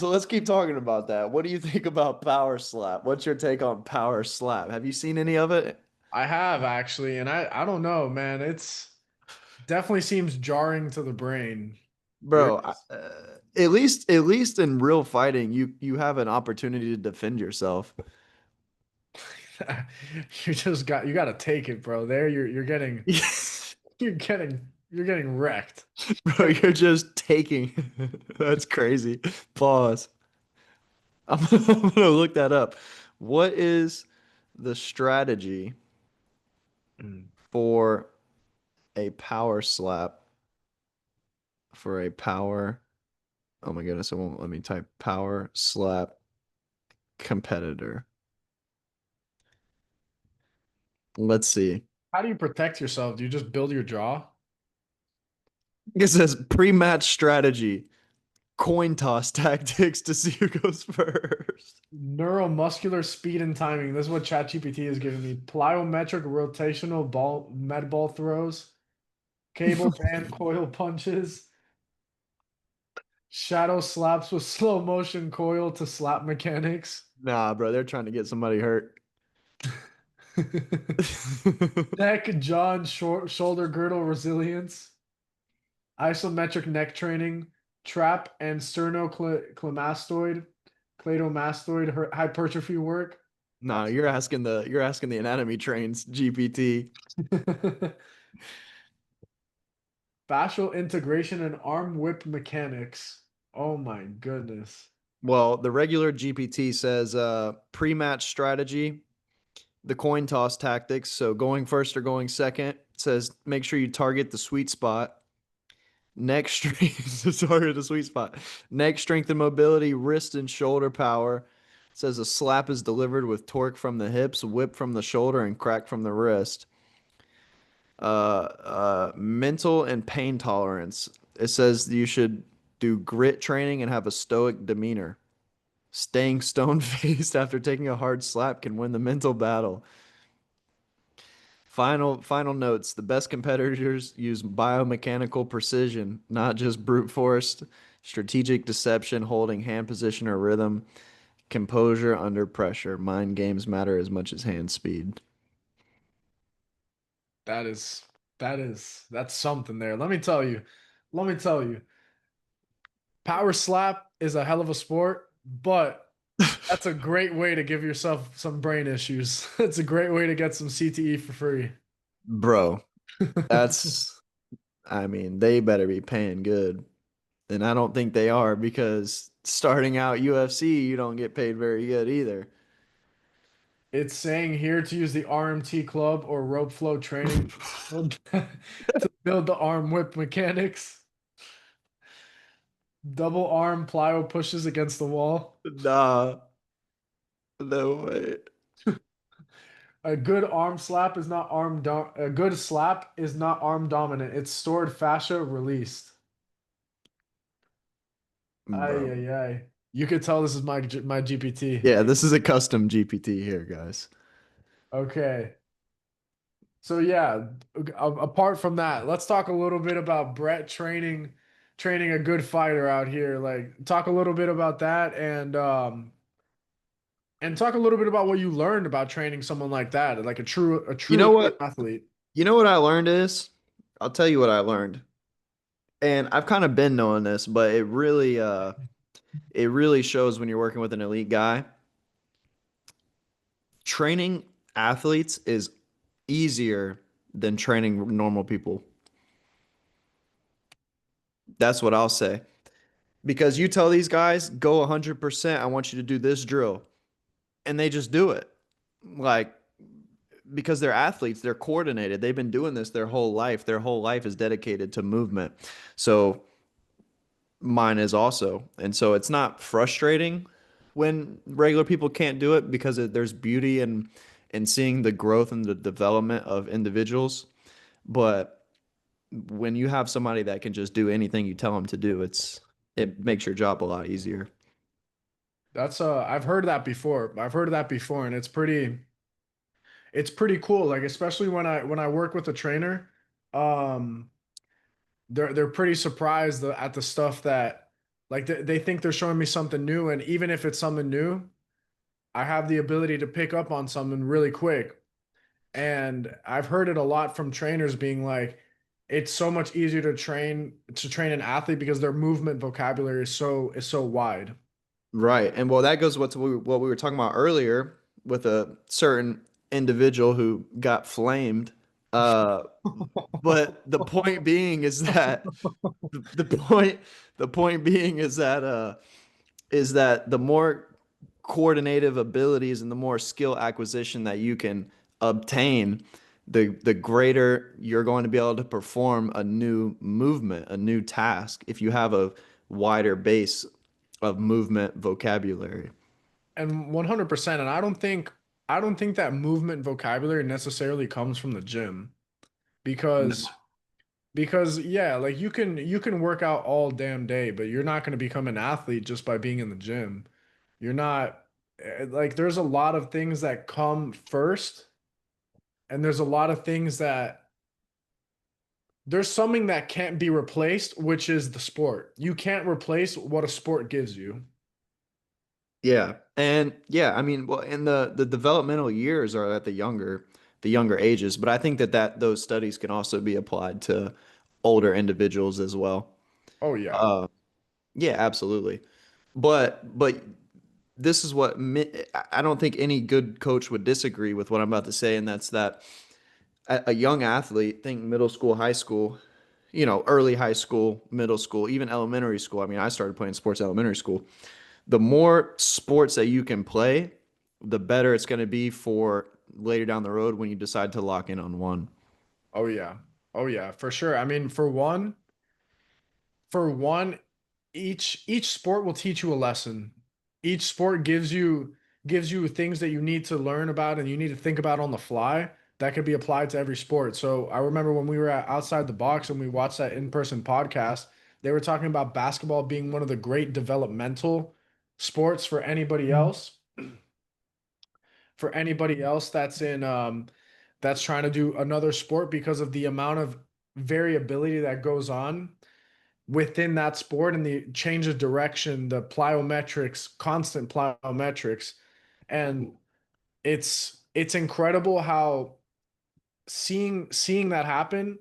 So let's keep talking about that. What do you think about power slap? What's your take on power slap? Have you seen any of it? I have actually, and I don't know, man. It's definitely seems jarring to the brain. Bro, There's at least in real fighting, you have an opportunity to defend yourself. you got to take it, bro. There you're getting you're getting wrecked. Bro, you're just taking. That's crazy. Pause. I'm gonna look that up. What is the strategy Mm. for a power slap for a power? Oh my goodness, it won't let me type power slap competitor. Let's see. How do you protect yourself? Do you just build your jaw? It says pre-match strategy, coin toss tactics to see who goes first. Neuromuscular speed and timing. This is what ChatGPT is giving me. Plyometric rotational ball med ball throws, cable band coil punches, shadow slaps with slow motion coil to slap mechanics. Nah, bro, they're trying to get somebody hurt. Neck, jaw, and shoulder girdle resilience, isometric neck training, trap and sternocleidomastoid, cladomastoid hypertrophy work. Nah, That's you're asking the anatomy trains GPT. fascial integration and arm whip mechanics. Oh my goodness. Well, the regular GPT says pre-match strategy, the coin toss tactics. So going first or going second. It says make sure you target the sweet spot. Neck strength, target the sweet spot. Neck strength and mobility, wrist and shoulder power. It says a slap is delivered with torque from the hips, whip from the shoulder, and crack from the wrist. Mental and pain tolerance. It says you should do grit training and have a stoic demeanor. Staying stone faced after taking a hard slap can win the mental battle. Final notes. The best competitors use biomechanical precision, not just brute force, strategic deception, holding hand position or rhythm, composure under pressure. Mind games matter as much as hand speed. That is that's something there. Let me tell you. Let me tell you. Power slap is a hell of a sport, but that's a great way to give yourself some brain issues. It's a great way to get some CTE for free. Bro, that's I mean, they better be paying good. And I don't think they are because starting out UFC, you don't get paid very good either. It's saying here to use the RMT club or rope flow training to build the arm whip mechanics. Double arm plyo pushes against the wall. Nah, no way. A good arm slap is not a good slap is not arm dominant. It's stored fascia released. Ay Bro. ay ay. You could tell this is my GPT. Yeah, this is a custom GPT here, guys. Okay. So yeah, apart from that, let's talk a little bit about Brett training a good fighter out here. Like talk a little bit about that and talk a little bit about what you learned about training someone like that, like a You true know elite what? athlete. You know what I learned is? I'll tell you what I learned. And I've kind of been knowing this, but it really shows when you're working with an elite guy. Training athletes is easier than training normal people. That's what I'll say. Because you tell these guys, go 100%, I want you to do this drill. And they just do it. Like, because they're athletes, they're coordinated. They've been doing this their whole life. Their whole life is dedicated to movement. So mine is also. And so it's not frustrating when regular people can't do it because there's beauty in seeing the growth and the development of individuals. But when you have somebody that can just do anything you tell them to do, it makes your job a lot easier. That's I've heard that before. I've heard of that before, and it's pretty cool. Like especially when I work with a trainer, um, they're pretty surprised at the stuff that Like they think they're showing me something new, and even if it's something new, I have the ability to pick up on something really quick. And I've heard it a lot from trainers being like, it's so much easier to train an athlete because their movement vocabulary is so wide. Right. And well, that goes what what we were talking about earlier with a certain individual who got flamed. Uh, but the point being is that the point being is that the more coordinative abilities and the more skill acquisition that you can obtain, the greater you're going to be able to perform a new movement, a new task if you have a wider base of movement vocabulary. And 100%. And I don't think that movement vocabulary necessarily comes from the gym No. because yeah, like you can work out all damn day, but you're not going to become an athlete just by being in the gym. You're not like there's a lot of things that come first, and there's a lot of things that there's something that can't be replaced, which is the sport. You can't replace what a sport gives you. Yeah. And yeah, I mean, well, and the developmental years are at the younger ages, but I think that those studies can also be applied to older individuals as well. Oh yeah. Uh, yeah, absolutely. But this is what I don't think any good coach would disagree with what I'm about to say, and that's that a young athlete, think middle school, high school, early high school, middle school, even elementary school. I mean, I started playing sports elementary school. The more sports that you can play, the better it's going to be for later down the road when you decide to lock in on one. Oh yeah. Oh yeah, for sure. I mean, for one, each sport will teach you a lesson. Each sport gives you things that you need to learn about and you need to think about on the fly that could be applied to every sport. So I remember when we were at outside the box and we watched that in-person podcast, they were talking about basketball being one of the great developmental sports for anybody else that's in that's trying to do another sport because of the amount of variability that goes on within that sport and the change of direction, the plyometrics, constant plyometrics. And it's incredible how seeing that happen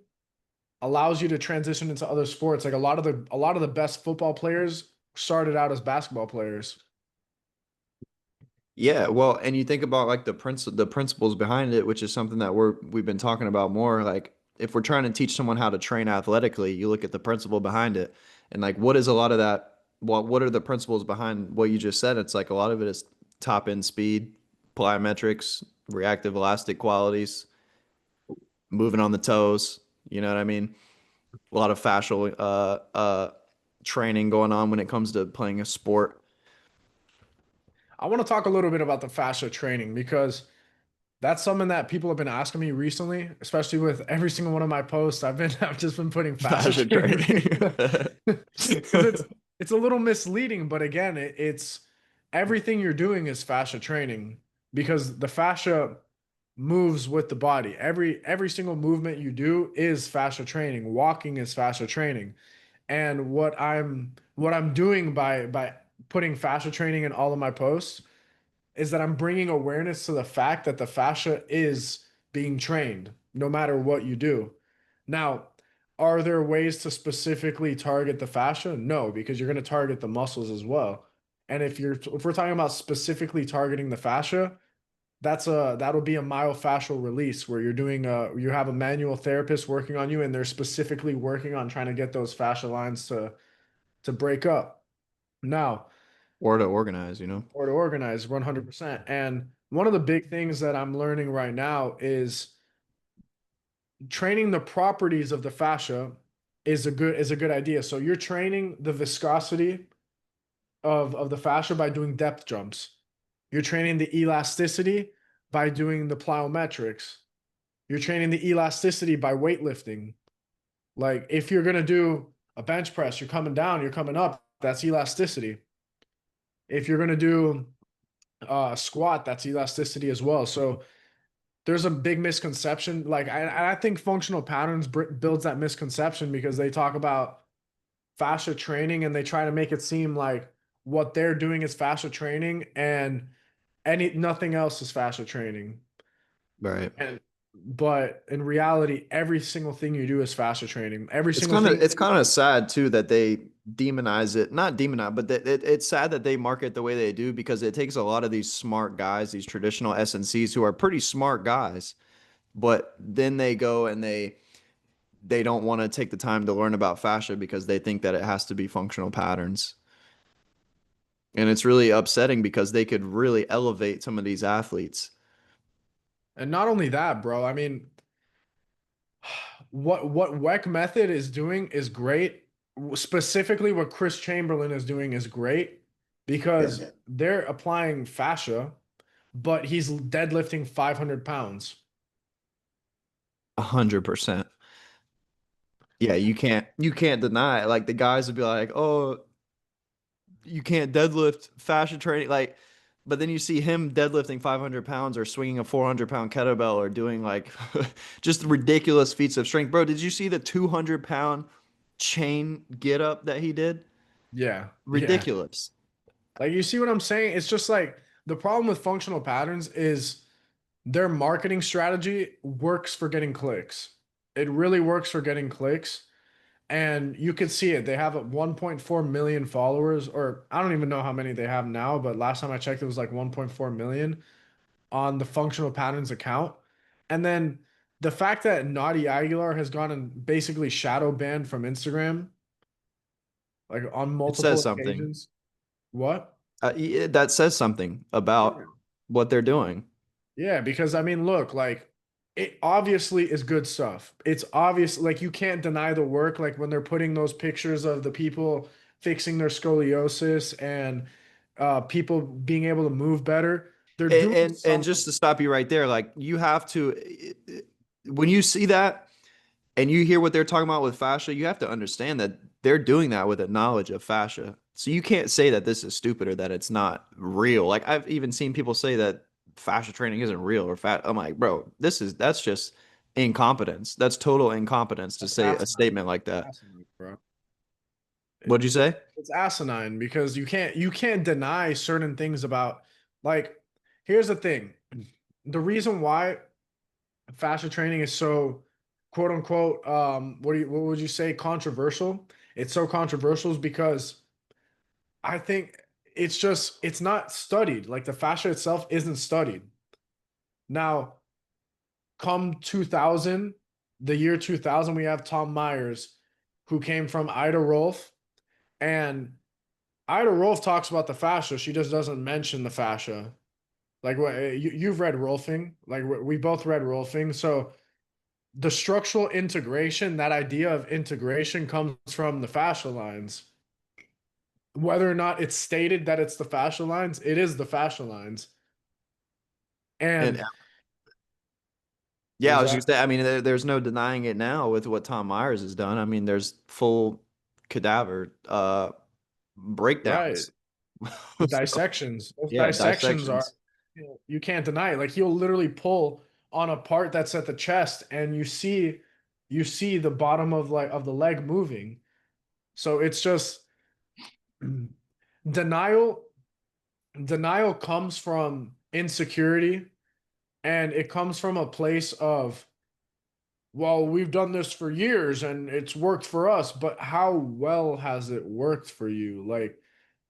allows you to transition into other sports. Like a lot of the best football players started out as basketball players. Yeah, well, and you think about like the principles behind it, which is something that we've been talking about more. Like if we're trying to teach someone how to train athletically, you look at the principle behind it, and like what is a lot of that? What are the principles behind what you just said? It's like a lot of it is top end speed, plyometrics, reactive elastic qualities, moving on the toes. You know what I mean? A lot of fascial training going on when it comes to playing a sport. I want to talk a little bit about the fascia training because that's something that people have been asking me recently, especially with every single one of my posts. I've just been putting fascia Fascia training training. because it's a little misleading, but again, it's everything you're doing is fascia training because the fascia moves with the body. Every single movement you do is fascia training. Walking is fascia training. And what I'm doing by putting fascia training in all of my posts is that I'm bringing awareness to the fact that the fascia is being trained no matter what you do. Now, are there ways to specifically target the fascia? No, because you're going to target the muscles as well. And if we're talking about specifically targeting the fascia, that'll be a myofascial release where you have a manual therapist working on you and they're specifically working on trying to get those fascia lines to break up. Now, Or to organize. or to organize 100%. And one of the big things that I'm learning right now is training the properties of the fascia is a good idea. So you're training the viscosity of the fascia by doing depth jumps. You're training the elasticity by doing the plyometrics. You're training the elasticity by weightlifting. Like if you're gonna do a bench press, you're coming down, you're coming up. That's elasticity. If you're gonna do squat, that's elasticity as well. So there's a big misconception. Like I think functional patterns builds that misconception because they talk about fascia training and they try to make it seem like what they're doing is fascia training and nothing else is fascia training. Right. And but in reality, every single thing you do is fascia training. Every It's single kind of thing. it's kind of sad too that they demonize it. Not demonize, but it's sad that they market the way they do because it takes a lot of these smart guys, these traditional SNCs who are pretty smart guys, but then they go and they don't want to take the time to learn about fascia because they think that it has to be functional patterns. And it's really upsetting because they could really elevate some of these athletes. And not only that, bro. I mean, what WEC method is doing is great. Specifically, what Chris Chamberlain is doing is great Yeah. because they're applying fascia, but he's deadlifting 500 pounds. 100%. Yeah, you can't deny it. Like the guys would be like, "Oh, you can't deadlift fascia training." Like, but then you see him deadlifting 500 pounds or swinging a 400-pound kettlebell or doing like just ridiculous feats of strength. Bro, did you see the 200-pound chain get up that he did? Yeah, yeah. Ridiculous. Like you see what I'm saying? It's just like the problem with functional patterns is their marketing strategy works for getting clicks. It really works for getting clicks. And you could see it. They have 1.4 million followers, or I don't even know how many they have now, but last time I checked, it was like 1.4 million on the functional patterns account. And then the fact that Naughty Aguilar has gone and basically shadow banned from Instagram, like on It says multiple something. occasions. What? That says something about Yeah. what they're doing. Yeah, because I mean, look, like it obviously is good stuff. It's obvious, like you can't deny the work, like when they're putting those pictures of the people fixing their scoliosis and people being able to move better. They're And, doing and something just to stop you right there, like you have to when you see that and you hear what they're talking about with fascia, you have to understand that they're doing that with a knowledge of fascia. So you can't say that this is stupid or that it's not real. Like I've even seen people say that fascia training isn't real or fat. I'm like, bro, that's just incompetence. That's total incompetence to that's say a asinine. statement like that. Asinine, bro. What'd you It's say? it's asinine because you can't deny certain things about like here's the thing. The reason why fascia training is so quote unquote what would you say controversial, it's so controversial is because I think it's not studied, like the fascia itself isn't studied. Now come 2000, the year 2000, we have Tom Myers who came from Ida Rolf, and Ida Rolf talks about the fascia, she just doesn't mention the fascia. Like what you've read Rolfing, like we both read Rolfing, so the structural integration, that idea of integration comes from the fascia lines. Whether or not it's stated that it's the fascia lines, it is the fascia lines. And And what yeah, I was was that? just saying, I mean, there's no denying it now with what Tom Myers has done. I mean, there's full cadaver Right. breakdowns. The So, dissections. Those yeah, dissections are, dissections. you can't deny it. Like he'll literally pull on a part that's at the chest and you see the bottom of like of the leg moving. So it's just denial denial comes from insecurity, and it comes from a place of, well, we've done this for years and it's worked for us, but how well has it worked for you? Like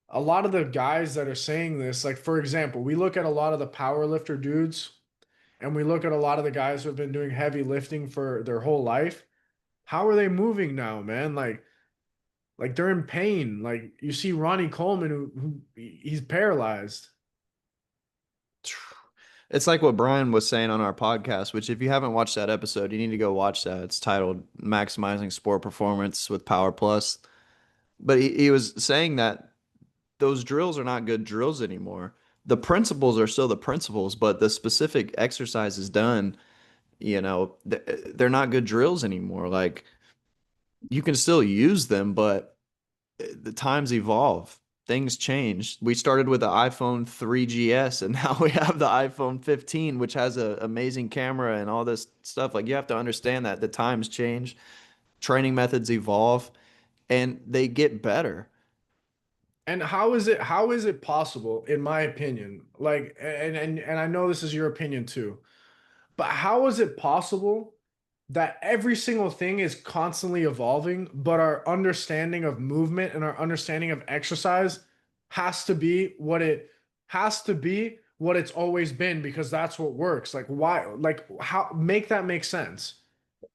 a lot of the guys that are saying this, like for example, we look at a lot of the power lifter dudes and we look at a lot of the guys who have been doing heavy lifting for their whole life. How are they moving now, man? Like they're in pain. Like you see Ronnie Coleman who he's paralyzed. It's like what Brian was saying on our podcast, which if you haven't watched that episode, you need to go watch that. It's titled Maximizing Sport Performance with Power Plus. But he was saying that those drills are not good drills anymore. The principles are still the principles, but the specific exercises done, they're not good drills anymore. Like you can still use them, but the times evolve. Things change. We started with the iPhone 3GS and now we have the iPhone 15, which has an amazing camera and all this stuff. Like you have to understand that the times change, training methods evolve, and they get better. And how is it possible, in my opinion? Like, and I know this is your opinion too, but how is it possible that every single thing is constantly evolving, but our understanding of movement and our understanding of exercise has to be what it has to be what it's always been because that's what works. Like why? Like how make that make sense?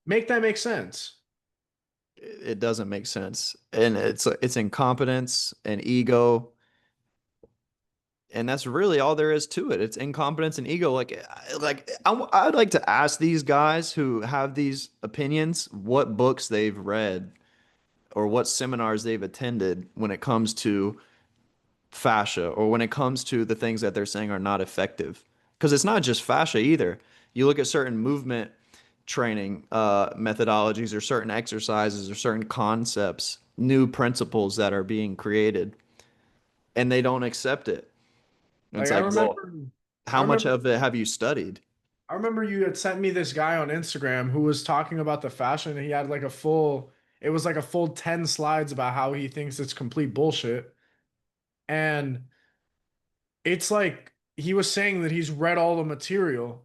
Make that make sense. It doesn't make sense, and it's incompetence and ego, and that's really all there is to it. It's incompetence and ego. I'd like to ask these guys who have these opinions what books they've read or what seminars they've attended when it comes to fascia or when it comes to the things that they're saying are not effective. Because it's not just fascia either. You look at certain movement training methodologies or certain exercises or certain concepts, new principles that are being created, and they don't accept it. And it's Like I like, well, remember, I how much remember, of it have you studied? I remember you had sent me this guy on Instagram who was talking about the fashion. He had like a full, it was like a full 10 slides about how he thinks it's complete bullshit. And it's like he was saying that he's read all the material.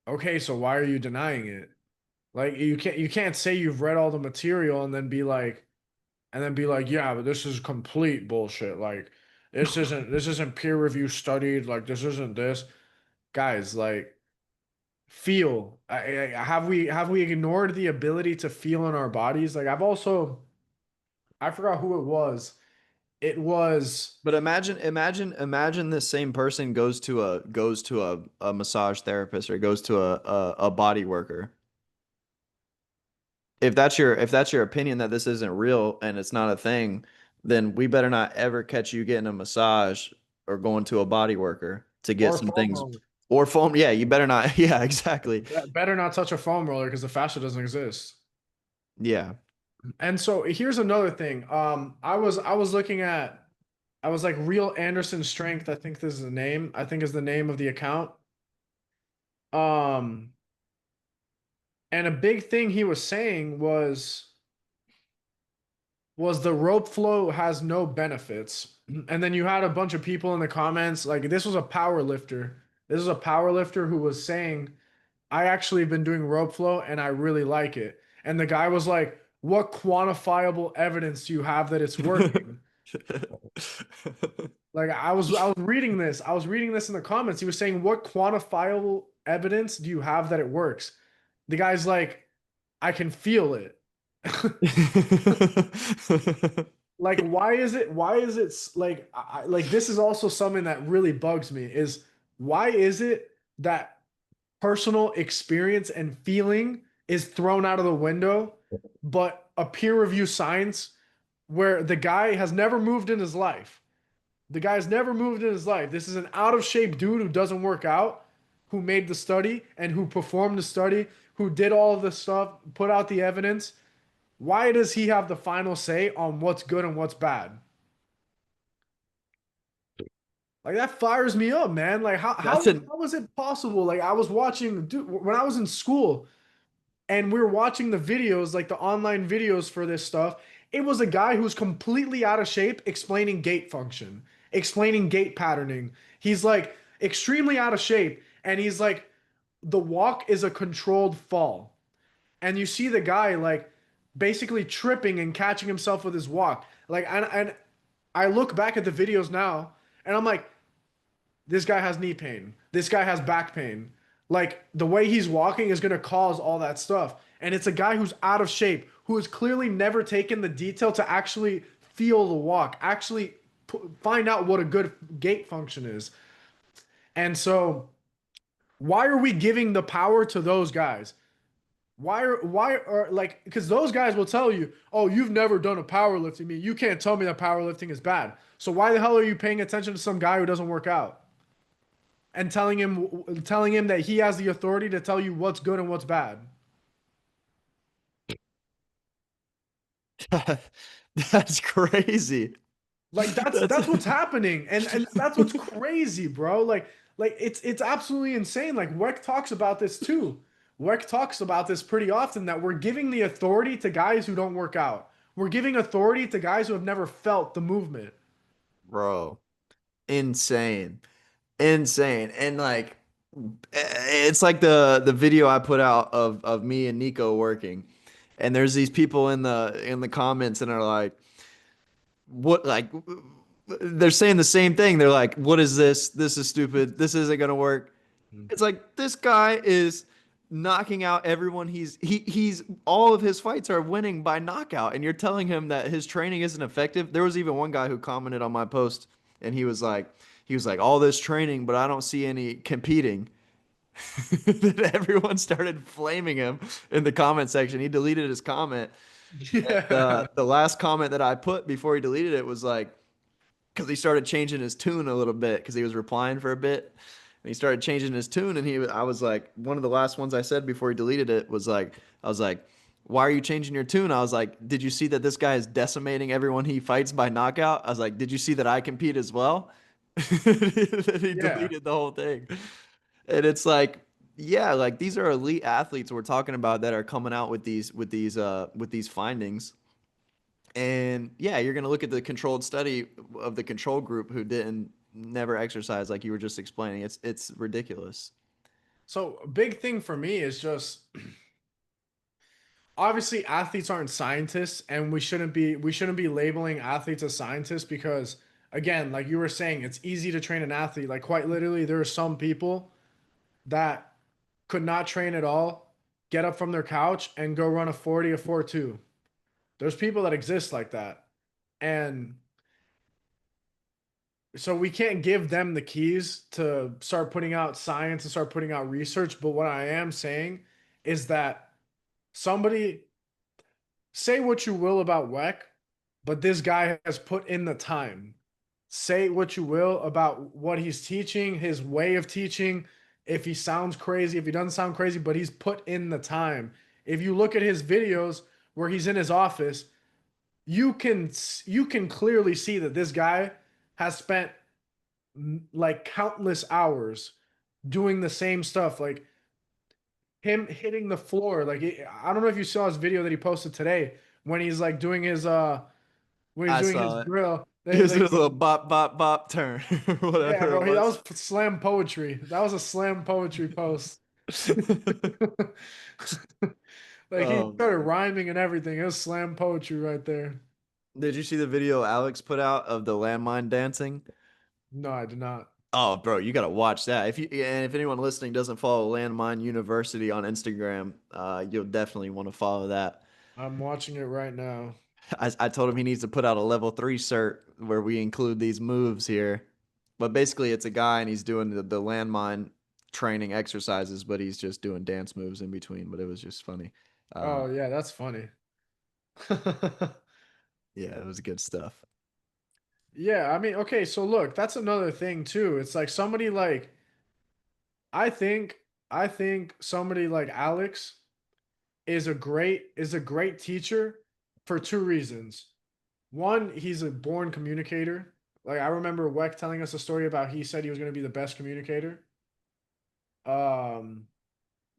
Okay, so why are you denying it? Like you can't say you've read all the material and then be like, yeah, but this is complete bullshit. Like this isn't peer review studied. Like this isn't this. Guys, like feel. Have we ignored the ability to feel in our bodies? Like I forgot who it was. It was But imagine this same person goes to a massage therapist or goes to a body worker. If that's your opinion that this isn't real and it's not a thing, then we better not ever catch you getting a massage or going to a body worker to get or some foam things roller. or foam. Yeah, you better not. Yeah, exactly. Better not touch a foam roller because the fascia doesn't exist. Yeah. And so here's another thing. I was looking at I was like Real Anderson Strength, I think this is the name. I think is the name of the account. Um, and a big thing he was saying was the rope flow has no benefits. And then you had a bunch of people in the comments like this was a power lifter. This is a power lifter who was saying, I actually have been doing rope flow and I really like it. And the guy was like, what quantifiable evidence do you have that it's working? Like I was reading this in the comments. He was saying, "What quantifiable evidence do you have that it works?" The guy's like, "I can feel it." Like, like like this is also something that really bugs me is why is it that personal experience and feeling is thrown out of the window, but a peer review science where the guy has never moved in his life. The guy's never moved in his life. This is an out of shape dude who doesn't work out, who made the study and who performed the study, who did all of the stuff, put out the evidence. Why does he have the final say on what's good and what's bad? Like that fires me up, man. Like how That's how an how is it possible? Like I was watching, dude, when I was in school and we were watching the videos, like the online videos for this stuff. It was a guy who was completely out of shape explaining gait function, explaining gait patterning. He's like extremely out of shape, and he's like, the walk is a controlled fall. And you see the guy like basically tripping and catching himself with his walk. Like, and I look back at the videos now, and I'm like, this guy has knee pain. This guy has back pain. Like the way he's walking is going to cause all that stuff. And it's a guy who's out of shape, who has clearly never taken the detail to actually feel the walk, actually find out what a good gait function is. And so, why are we giving the power to those guys? Why are like because those guys will tell you, oh, you've never done a powerlifting meet. You can't tell me that powerlifting is bad. So why the hell are you paying attention to some guy who doesn't work out? And telling him that he has the authority to tell you what's good and what's bad. that's crazy. Like that's That's that's what's happening, and that's what's crazy, bro. Like it's absolutely insane. Like Weck talks about this too. Weck talks about this pretty often that we're giving the authority to guys who don't work out. We're giving authority to guys who have never felt the movement. Bro. Insane. Insane. And like it's like the video I put out of me and Nico working. And there's these people in the comments and are like, what like they're saying the same thing. They're like, what is this? This is stupid. This isn't gonna work. Mm. It's like this guy is knocking out everyone he's all of his fights are winning by knockout, and you're telling him that his training isn't effective. There was even one guy who commented on my post, and he was like all this training, but I don't see any competing. Then everyone started flaming him in the comment section. He deleted his comment. Yeah. The last comment that I put before he deleted it was like, because he started changing his tune a little bit because he was replying for a bit. And he started changing his tune, and I was like, one of the last ones I said before he deleted it was like, I was like, why are you changing your tune? I was like, did you see that this guy is decimating everyone he fights by knockout? I was like, did you see that I compete as well? Then he Yeah. deleted the whole thing. And it's like, yeah, like these are elite athletes we're talking about that are coming out with these findings. And yeah, you're going to look at the controlled study of the control group who didn't never exercise like you were just explaining. It's ridiculous. So a big thing for me is just obviously athletes aren't scientists, and we shouldn't be labeling athletes as scientists because again, like you were saying, it's easy to train an athlete. Like quite literally, there are some people that could not train at all, get up from their couch and go run a 40, a 4.2. There's people that exist like that. And so we can't give them the keys to start putting out science and start putting out research. But what I am saying is that somebody say what you will about Weck, but this guy has put in the time. Say what you will about what he's teaching, his way of teaching, if he sounds crazy, if he doesn't sound crazy, but he's put in the time. If you look at his videos where he's in his office, you can clearly see that this guy has spent like countless hours doing the same stuff, like him hitting the floor. Like I don't know if you saw his video that he posted today when he's like doing his when he's I doing his saw it. drill. It They was a like little bop bop bop turn or yeah, whatever it bro. That was. was slam poetry. That was a slam poetry post. Like he Oh started man. rhyming and everything. It was slam poetry right there. Did you see the video Alex put out of the landmine dancing? No, I did not. Oh, bro, you gotta watch that. If anyone listening doesn't follow Landmine University on Instagram, you'll definitely want to follow that. I'm watching it right now. I told him he needs to put out a level 3 cert where we include these moves here. But basically, it's a guy and he's doing the landmine training exercises, but he's just doing dance moves in between. But it was just funny. Oh yeah, that's funny. Yeah, it was good stuff. Yeah, I mean, okay, so look, that's another thing too. It's like somebody like I think I think somebody like Alex is a great teacher for two reasons. One, he's a born communicator. Like I remember Weck telling us a story about he said he was going to be the best communicator. Um,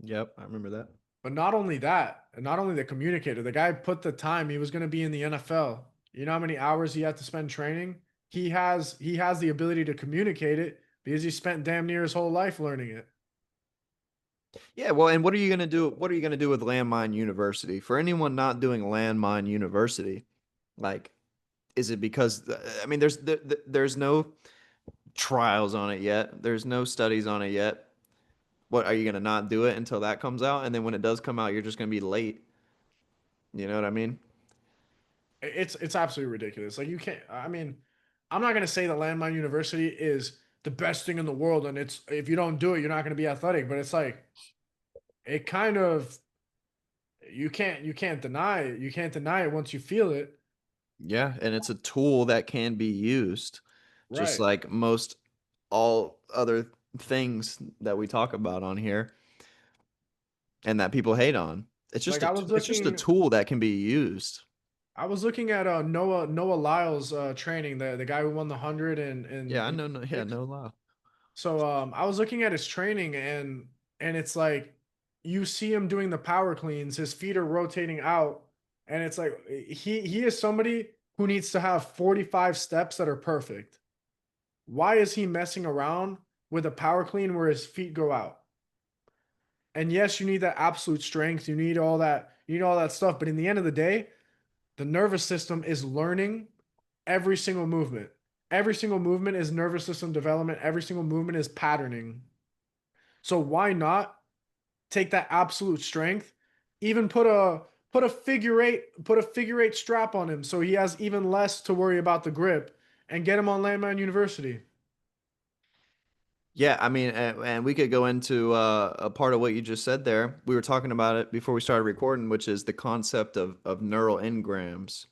Yep, I remember that. but not only that, and not only the communicator, the guy put the time he was going to be in the NFL. You know how many hours he had to spend training? He has the ability to communicate it because he spent damn near his whole life learning it. Yeah, well, and what are you gonna do? What are you gonna do with Landmine University? For anyone not doing Landmine University, like, is it because I mean, there's no trials on it yet. There's no studies on it yet. What are you gonna not do it until that comes out? And then when it does come out, you're just gonna be late. You know what I mean? It's absolutely ridiculous. Like you can't. I mean, I'm not gonna say that Landmine University is the best thing in the world, and it's if you don't do it, you're not gonna be athletic. But it's like it kind of you can't deny it. You can't deny it once you feel it. Yeah, and it's a tool that can be used, just Right. like most all other things that we talk about on here and that people hate on. Like I was It's just a looking tool that can be used. I was looking at Noah Lyles training, the guy who won the 100 Yeah, I in know. No, yeah, Olympics. no lie. So I was looking at his training and it's like you see him doing the power cleans, his feet are rotating out And it's like he is somebody who needs to have 45 steps that are perfect. Why is he messing around with a power clean where his feet go out? And yes, you need that absolute strength. You need all that stuff. But in the end of the day, the nervous system is learning every single movement. Every single movement is nervous system development. Every single movement is patterning. So why not take that absolute strength, even put a figure eight strap on him so he has even less to worry about the grip and get him on Landmine University. Yeah, I mean, and we could go into a part of what you just said there. We were talking about it before we started recording, which is the concept of neural engrams.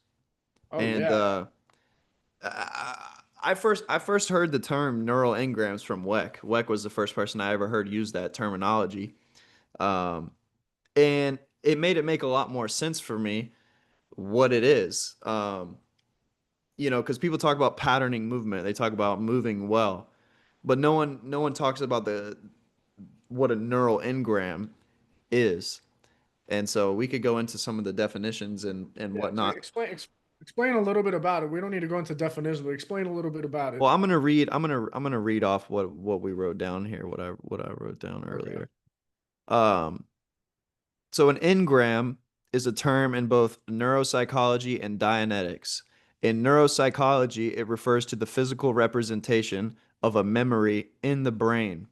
Oh And yeah. I first heard the term neural engrams from Weck. Weck was the first person I ever heard use that terminology, um, and it made it make a lot more sense for me what it is. Because people talk about patterning movement, they talk about moving well, but no one talks about the what a neural engram is. And so we could go into some of the definitions and Yeah. So whatnot. explain a little bit about it. We don't need to go into definitions, but explain a little bit about it. Well, I'm gonna read off what we wrote down here, what I wrote down Okay. earlier. Um, so an engram is a term in both neuropsychology and Dianetics. In neuropsychology, it refers to the physical representation of a memory in the brain.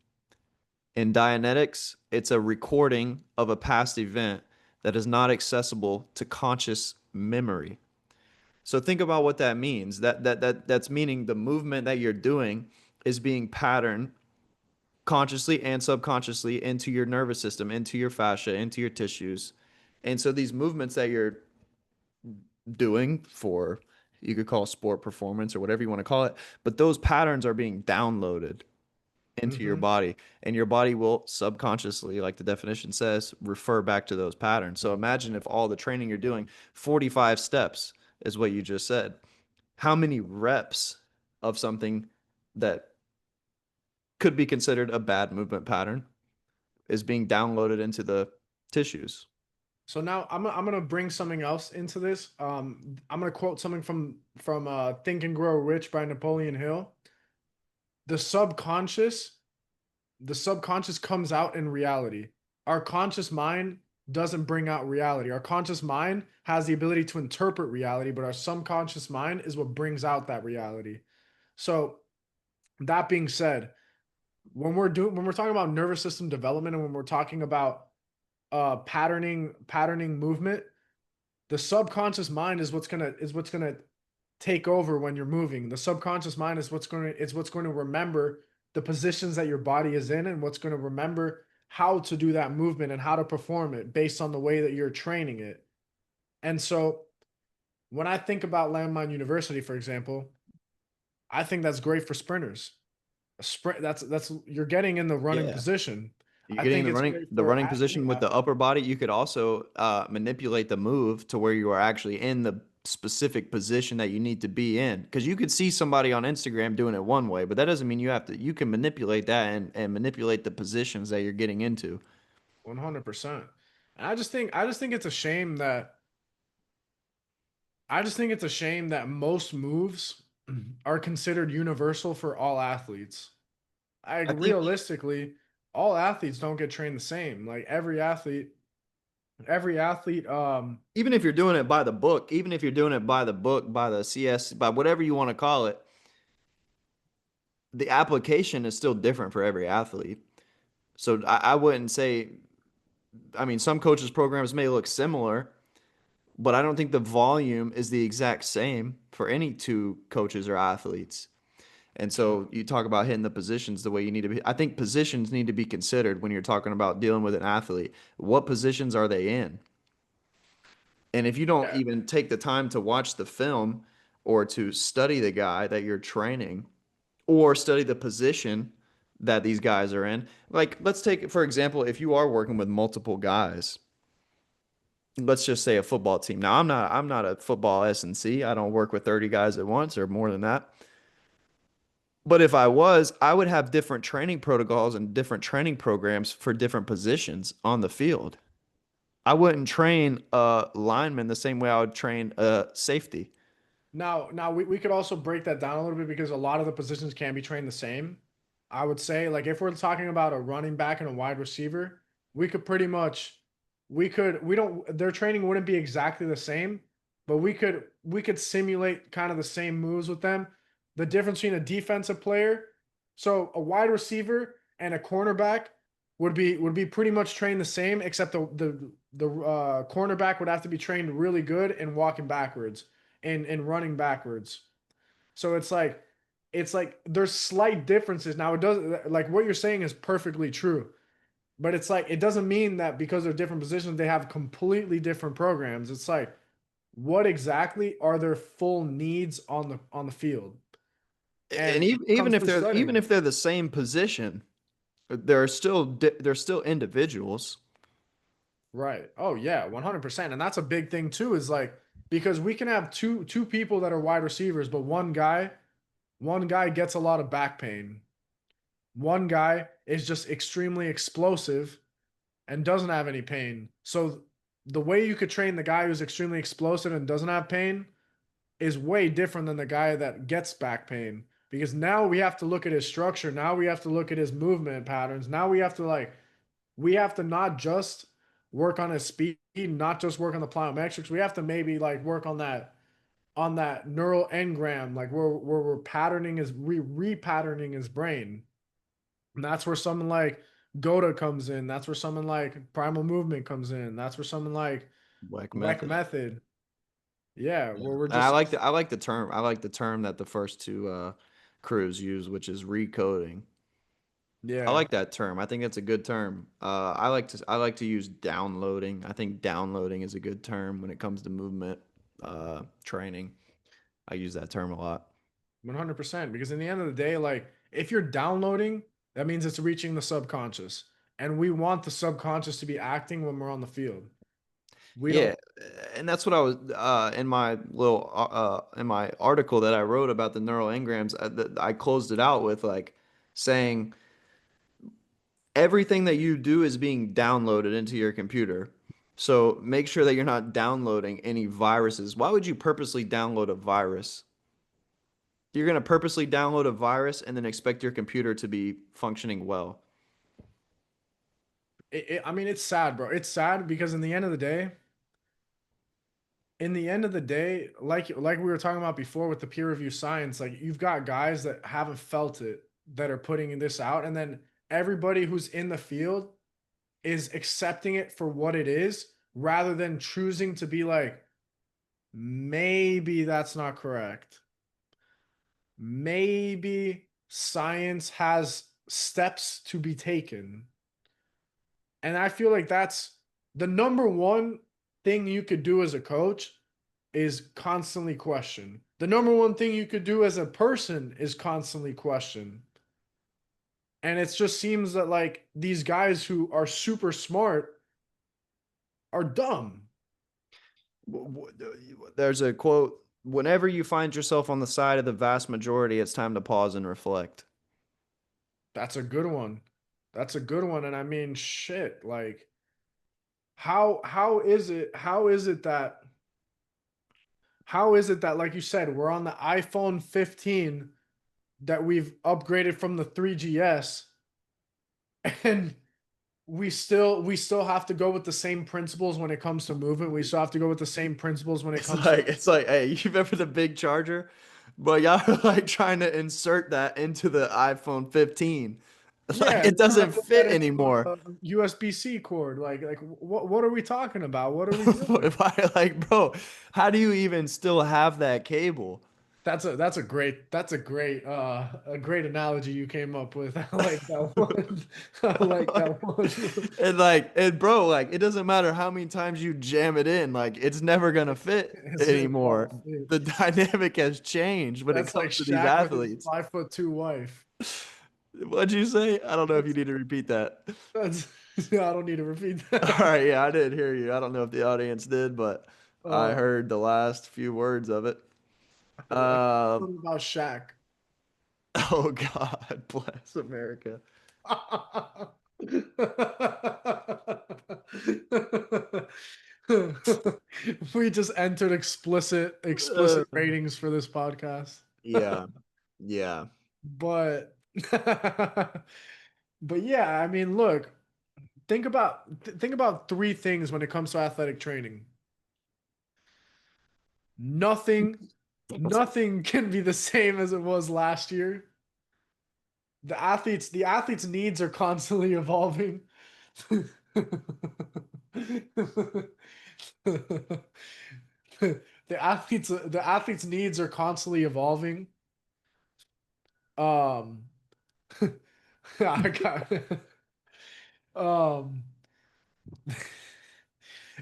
In Dianetics, it's a recording of a past event that is not accessible to conscious memory. So think about what that means. That's meaning the movement that you're doing is being patterned consciously and subconsciously into your nervous system, into your fascia, into your tissues. And so these movements that you're doing for, you could call sport performance or whatever you want to call it, but those patterns are being downloaded into your Mm-hmm. body, and your body will subconsciously, like the definition says, refer back to those patterns. So imagine if all the training you're doing, 45 steps is what you just said. How many reps of something that could be considered a bad movement pattern is being downloaded into the tissues? So now I'm gonna bring something else into this. I'm gonna quote something from Think and Grow Rich by Napoleon Hill. The subconscious, the subconscious comes out in reality. Our conscious mind doesn't bring out reality. Our conscious mind has the ability to interpret reality, but our subconscious mind is what brings out that reality. So that being said, when we're talking about nervous system development and when we're talking about patterning movement, the subconscious mind is what's gonna take over when you're moving. The subconscious mind is what's going to remember the positions that your body is in and what's going to remember how to do that movement and how to perform it based on the way that you're training it. And so when I think about Landmine University, for example, I think that's great for sprinters. A sprint that's you're getting in the running Yeah. position. You're I getting think it's great the for running position with the upper body. You could also manipulate the move to where you are actually in the specific position that you need to be in. Because you could see somebody on Instagram doing it one way, but that doesn't mean you have to. You can manipulate that and manipulate the positions that you're getting into. 100%. And I just think it's a shame that most moves are considered universal for all athletes. Like I think realistically, all athletes don't get trained the same. Like every athlete, even if you're doing it by the book, even if you're doing it by the book, by the CS, by whatever you want to call it, the application is still different for every athlete. So I wouldn't say, I mean, some coaches' programs may look similar, but I don't think the volume is the exact same for any two coaches or athletes. And so you talk about hitting the positions the way you need to be. I think positions need to be considered when you're talking about dealing with an athlete. What positions are they in? And if you don't yeah, even take the time to watch the film or to study the guy that you're training or study the position that these guys are in, like let's take, for example, if you are working with multiple guys, let's just say a football team. Now I'm not a football S&C. I don't work with 30 guys at once or more than that. But if I was, I would have different training protocols and different training programs for different positions on the field. I wouldn't train a lineman the same way I would train a safety. Now we could also break that down a little bit because a lot of the positions can be trained the same. I would say, like if we're talking about a running back and a wide receiver, we could pretty much we don't their training wouldn't be exactly the same, but we could simulate kind of the same moves with them. The difference between a defensive player, so a wide receiver and a cornerback would be pretty much trained the same, except the cornerback would have to be trained really good in walking backwards and running backwards. So it's like there's slight differences. Now it does like what you're saying is perfectly true. But it's like it doesn't mean that because they're different positions, they have completely different programs. It's like what exactly are their full needs on the field? And And when it comes to even studying, if they're the same position, they're still individuals. right? Oh yeah, 100%. And that's a big thing too, is like because we can have two people that are wide receivers, but one guy gets a lot of back pain. One guy is just extremely explosive and doesn't have any pain. So the way you could train the guy who's extremely explosive and doesn't have pain is way different than the guy that gets back pain, because now we have to look at his structure. Now we have to look at his movement patterns. Now we have to not just work on his speed, not just work on the plyometrics. We have to maybe like work on that neural engram, like where we're patterning his repatterning his brain. And that's where someone like Goda comes in. That's where someone like Primal Movement comes in. That's where someone like Like Rec method. Method. Yeah, Yeah. where we're And just I like the term. I like the term that the first two crews use, which is recoding. I yeah, like that term. I think that's a good term. I like to use downloading. I think downloading is a good term when it comes to movement training. I use that term a lot. 100%. Because in the end of the day, like if you're downloading, that means it's reaching the subconscious. And we want the subconscious to be acting when we're on the field. We Yeah, don't, and that's what I was in my little in my article that I wrote about the neural engrams. I closed it out with like saying everything that you do is being downloaded into your computer. So make sure that you're not downloading any viruses. Why would you purposely download a virus? You're going to purposely download a virus and then expect your computer to be functioning well. I mean, it's sad, bro. It's sad because in the end of the day, like we were talking about before with the peer review science, like you've got guys that haven't felt it that are putting this out, and then everybody who's in the field is accepting it for what it is rather than choosing to be like, maybe that's not correct. Maybe science has steps to be taken. And I feel like that's the number one thing you could do as a coach is constantly question. The number one thing you could do as a person is constantly question. And it just seems that like these guys who are super smart are dumb. There's a quote, whenever you find yourself on the side of the vast majority, it's time to pause and reflect. That's a good one. That's a good one. And I mean, shit, like how is it that like you said, we're on the iPhone 15 that we've upgraded from the 3GS and we still have to go with the same principles when it comes to movement. We still have to go with the same principles when it comes to It's like, hey, you remember the big charger? But y'all are like trying to insert that into the iPhone 15. It's like yeah, it trying to doesn't put that fit into anymore. a USB-C cord. Like what are we talking about? What are we doing? If I like, bro, how do you even still have that cable? That's a great analogy you came up with. I like that one. I like that one. And bro, like it doesn't matter how many times you jam it in, like it's never gonna fit It anymore. won't fit. The dynamic has changed when it That's like comes to these Shaq with his athletes. 5'2" wife. What'd you say? I don't know if you That's need to repeat that. that's I don't need to repeat All that. right, yeah, I did hear you. I don't know if the audience did, but I Uh, heard the last few words of it. like Um, something about Shaq. oh God, bless America. We just entered explicit Uh, ratings for this podcast. yeah, yeah. But but yeah, I mean, look, think about three things when it comes to athletic training. Nothing nothing can be the same as it was last year. The athletes needs are constantly evolving. The athletes needs are constantly evolving. Um I got um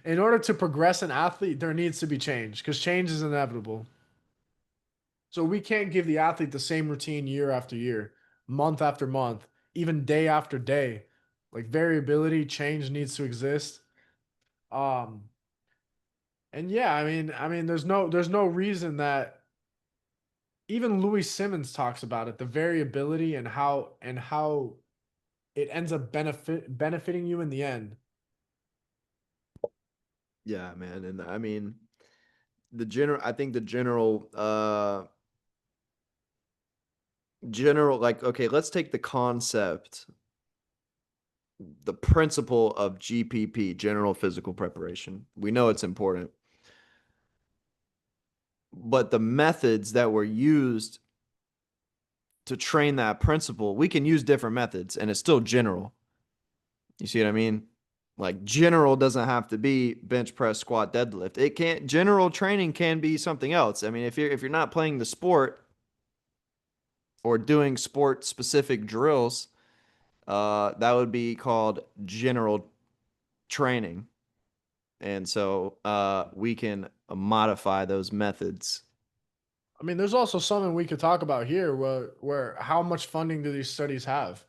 in order to progress an athlete, there needs to be change because change is inevitable. So we can't give the athlete the same routine year after year, month after month, even day after day. Like variability, change needs to exist. Um, and yeah, I mean, there's no reason that even Louis Simmons talks about it, the variability and how it ends up benefiting you in the end. Yeah, man. And I mean, I think the general, like, okay, let's take the concept, the principle of GPP, general physical preparation. We know it's important, but the methods that were used to train that principle, we can use different methods and it's still general. You see what I mean? Like general doesn't have to be bench press, squat, deadlift. It can't general training can be something else. I mean, if you're not playing the sport or doing sport specific drills, that would be called general training. And so we can modify those methods. I mean, there's also something we could talk about here where how much funding do these studies have?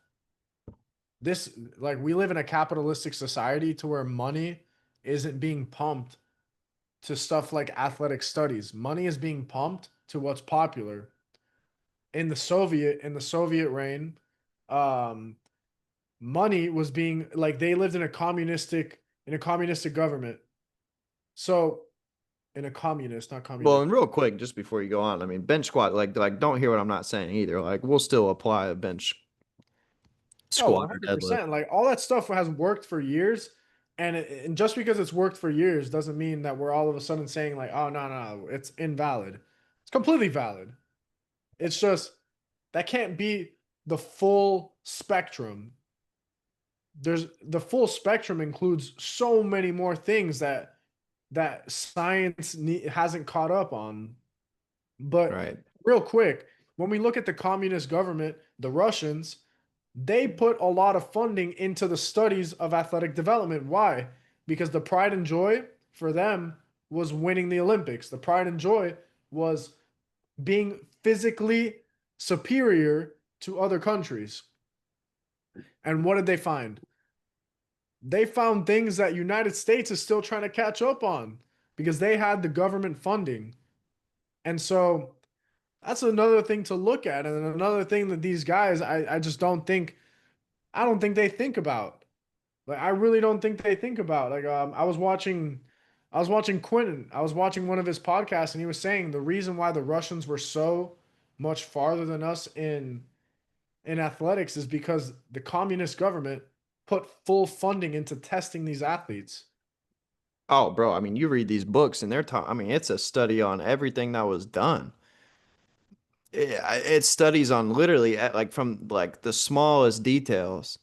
This like we live in a capitalistic society to where money isn't being pumped to stuff like athletic studies. Money is being pumped to what's popular. In the Soviet reign, um, money was being like they lived in a communistic government. So in a communist, not Well, communist. and real quick, just before you go on, I mean, bench squat, like don't hear what I'm not saying either. Like we'll still apply a bench Oh, squat or deadlift. 100%. Like all that stuff has worked for years. And just because it's worked for years doesn't mean that we're all of a sudden saying, like, oh, no, no, it's invalid. It's completely valid. It's just that can't be the full spectrum. There's the full spectrum includes so many more things that science hasn't caught up on. But Right. real quick, when we look at the communist government, the Russians, they put a lot of funding into the studies of athletic development. Why? Because the pride and joy for them was winning the Olympics. The pride and joy was being physically superior to other countries. And what did they find? They found things that United States is still trying to catch up on because they had the government funding. And so that's another thing to look at and another thing that these guys I just don't think they think about. Like I really don't think they think about. Like I was watching Quentin. I was watching one of his podcasts and he was saying the reason why the Russians were so much farther than us in athletics is because the communist government put full funding into testing these athletes. Oh, bro, I mean, you read these books and they're talking, I mean, it's a study on everything that was done. It studies on literally like from like the smallest details.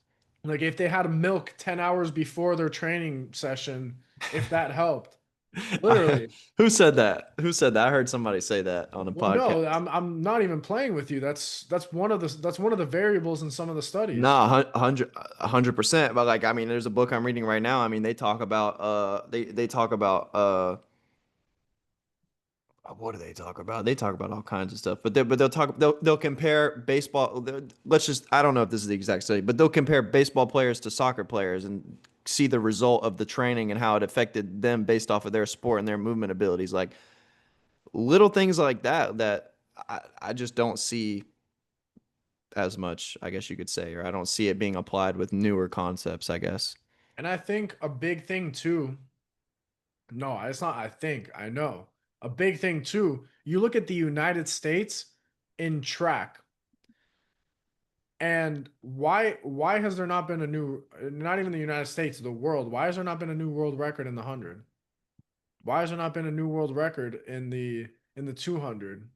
Like if they had milk 10 hours before their training session, if that helped. I, Literally. who said that? Who said that? I heard somebody say that on a Well, no, podcast. I'm not even playing with you. That's one of the variables in some of the studies. No, 100%. But like, I mean, there's a book I'm reading right now. I mean, they talk about they talk about what do they talk about? They talk about all kinds of stuff. They'll compare baseball. Let's just I don't know if this is the exact study, but they'll compare baseball players to soccer players and see the result of the training and how it affected them based off of their sport and their movement abilities. Like little things like that I just don't see as much, I guess you could say, or I don't see it being applied with newer concepts, I guess. And I think a big thing too, no, it's not I think, I know. A big thing too, you look at the United States in track. And why has there not been a new, not even the United States, the world, why has there not been a new world record in the 100? Why has there not been a new world record in the 200?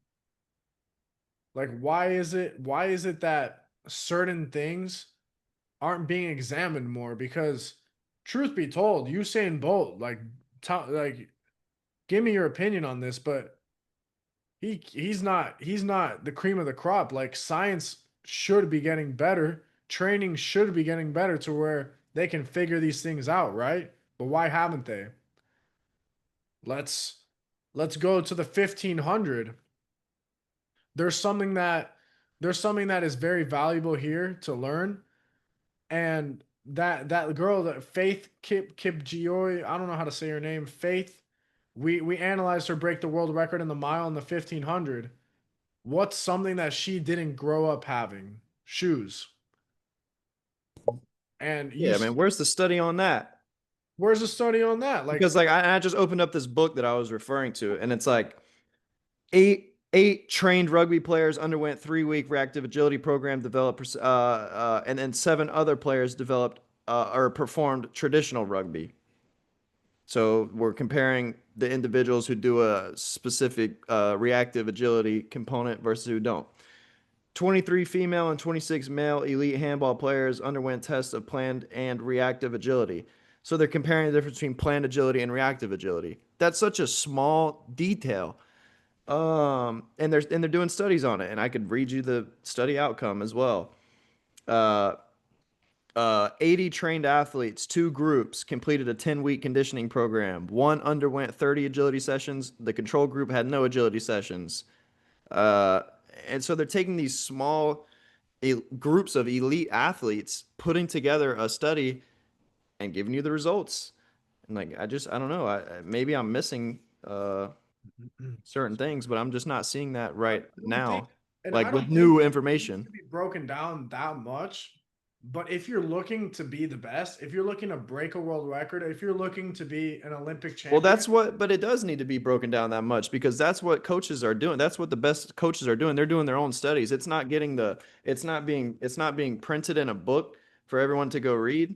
Like why is it that certain things aren't being examined more? Because truth be told, Usain Bolt, like give me your opinion on this, but he's not the cream of the crop. Like science should be getting better, training should be getting better to where they can figure these things out, right? But why haven't they? Let's let's go to the 1500. There's something that there's something that is very valuable here to learn, and that girl, that Faith Kipgioi, I don't know how to say her name, Faith. We analyzed her break the world record in the mile in the 1500. What's something that she didn't grow up having? Shoes. And you Yeah, man, see, where's the study on that? where's the study on that? Like, Because like I just opened up this book that I was referring to, and it's like eight trained rugby players underwent 3 week reactive agility program developed, and then seven other players developed or performed traditional rugby. So we're comparing the individuals who do a specific reactive agility component versus who don't. 23 female and 26 male elite handball players underwent tests of planned and reactive agility. So they're comparing the difference between planned agility and reactive agility. That's such a small detail. And they're doing studies on it, and I could read you the study outcome as well. 80 trained athletes, two groups, completed a 10-week conditioning program. One underwent 30 agility sessions. The control group had no agility sessions. Uh, and so they're taking these small groups of elite athletes, putting together a study, and giving you the results. And like, I don't know. Maybe I'm missing certain things, but I'm just not seeing that I right don't think, now, and I like with don't think new it needs information. to be broken down that much. But if you're looking to be the best, if you're looking to break a world record, if you're looking to be an Olympic Well, champion, that's what, but it does need to be broken down that much because that's what coaches are doing. That's what the best coaches are doing. They're doing their own studies. It's not being printed in a book for everyone to go read,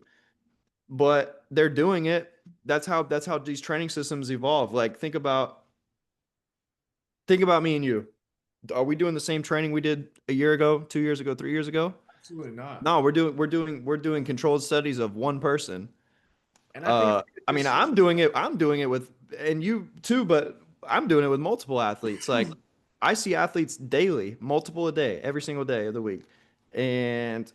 but they're doing it. That's how these training systems evolve. Like think about me and you. Are we doing the same training we did a year ago, 2 years ago, 3 years ago? absolutely not. No, we're doing controlled studies of one person. And I think it's I a mean, disservice. I'm doing it with, and you too, but I'm doing it with multiple athletes. Like, I see athletes daily, multiple a day, every single day of the week. And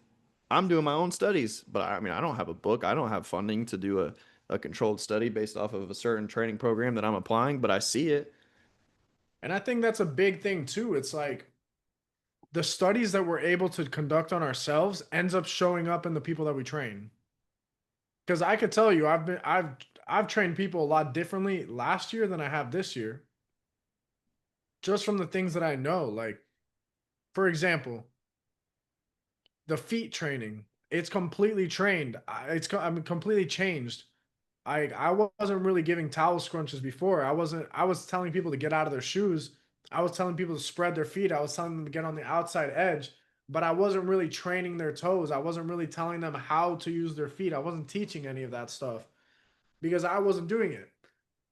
I'm doing my own studies, but I mean, I don't have a book. I don't have funding to do a controlled study based off of a certain training program that I'm applying, but I see it. And I think that's a big thing too. It's like the studies that we're able to conduct on ourselves ends up showing up in the people that we train. Because I could tell you, I've trained people a lot differently last year than I have this year, just from the things that I know. Like, for example, the feet training, it's completely trained. I'm completely changed. I wasn't really giving towel scrunches before. I was telling people to get out of their shoes. I was telling people to spread their feet. I was telling them to get on the outside edge, but I wasn't really training their toes. I wasn't really telling them how to use their feet. I wasn't teaching any of that stuff because I wasn't doing it.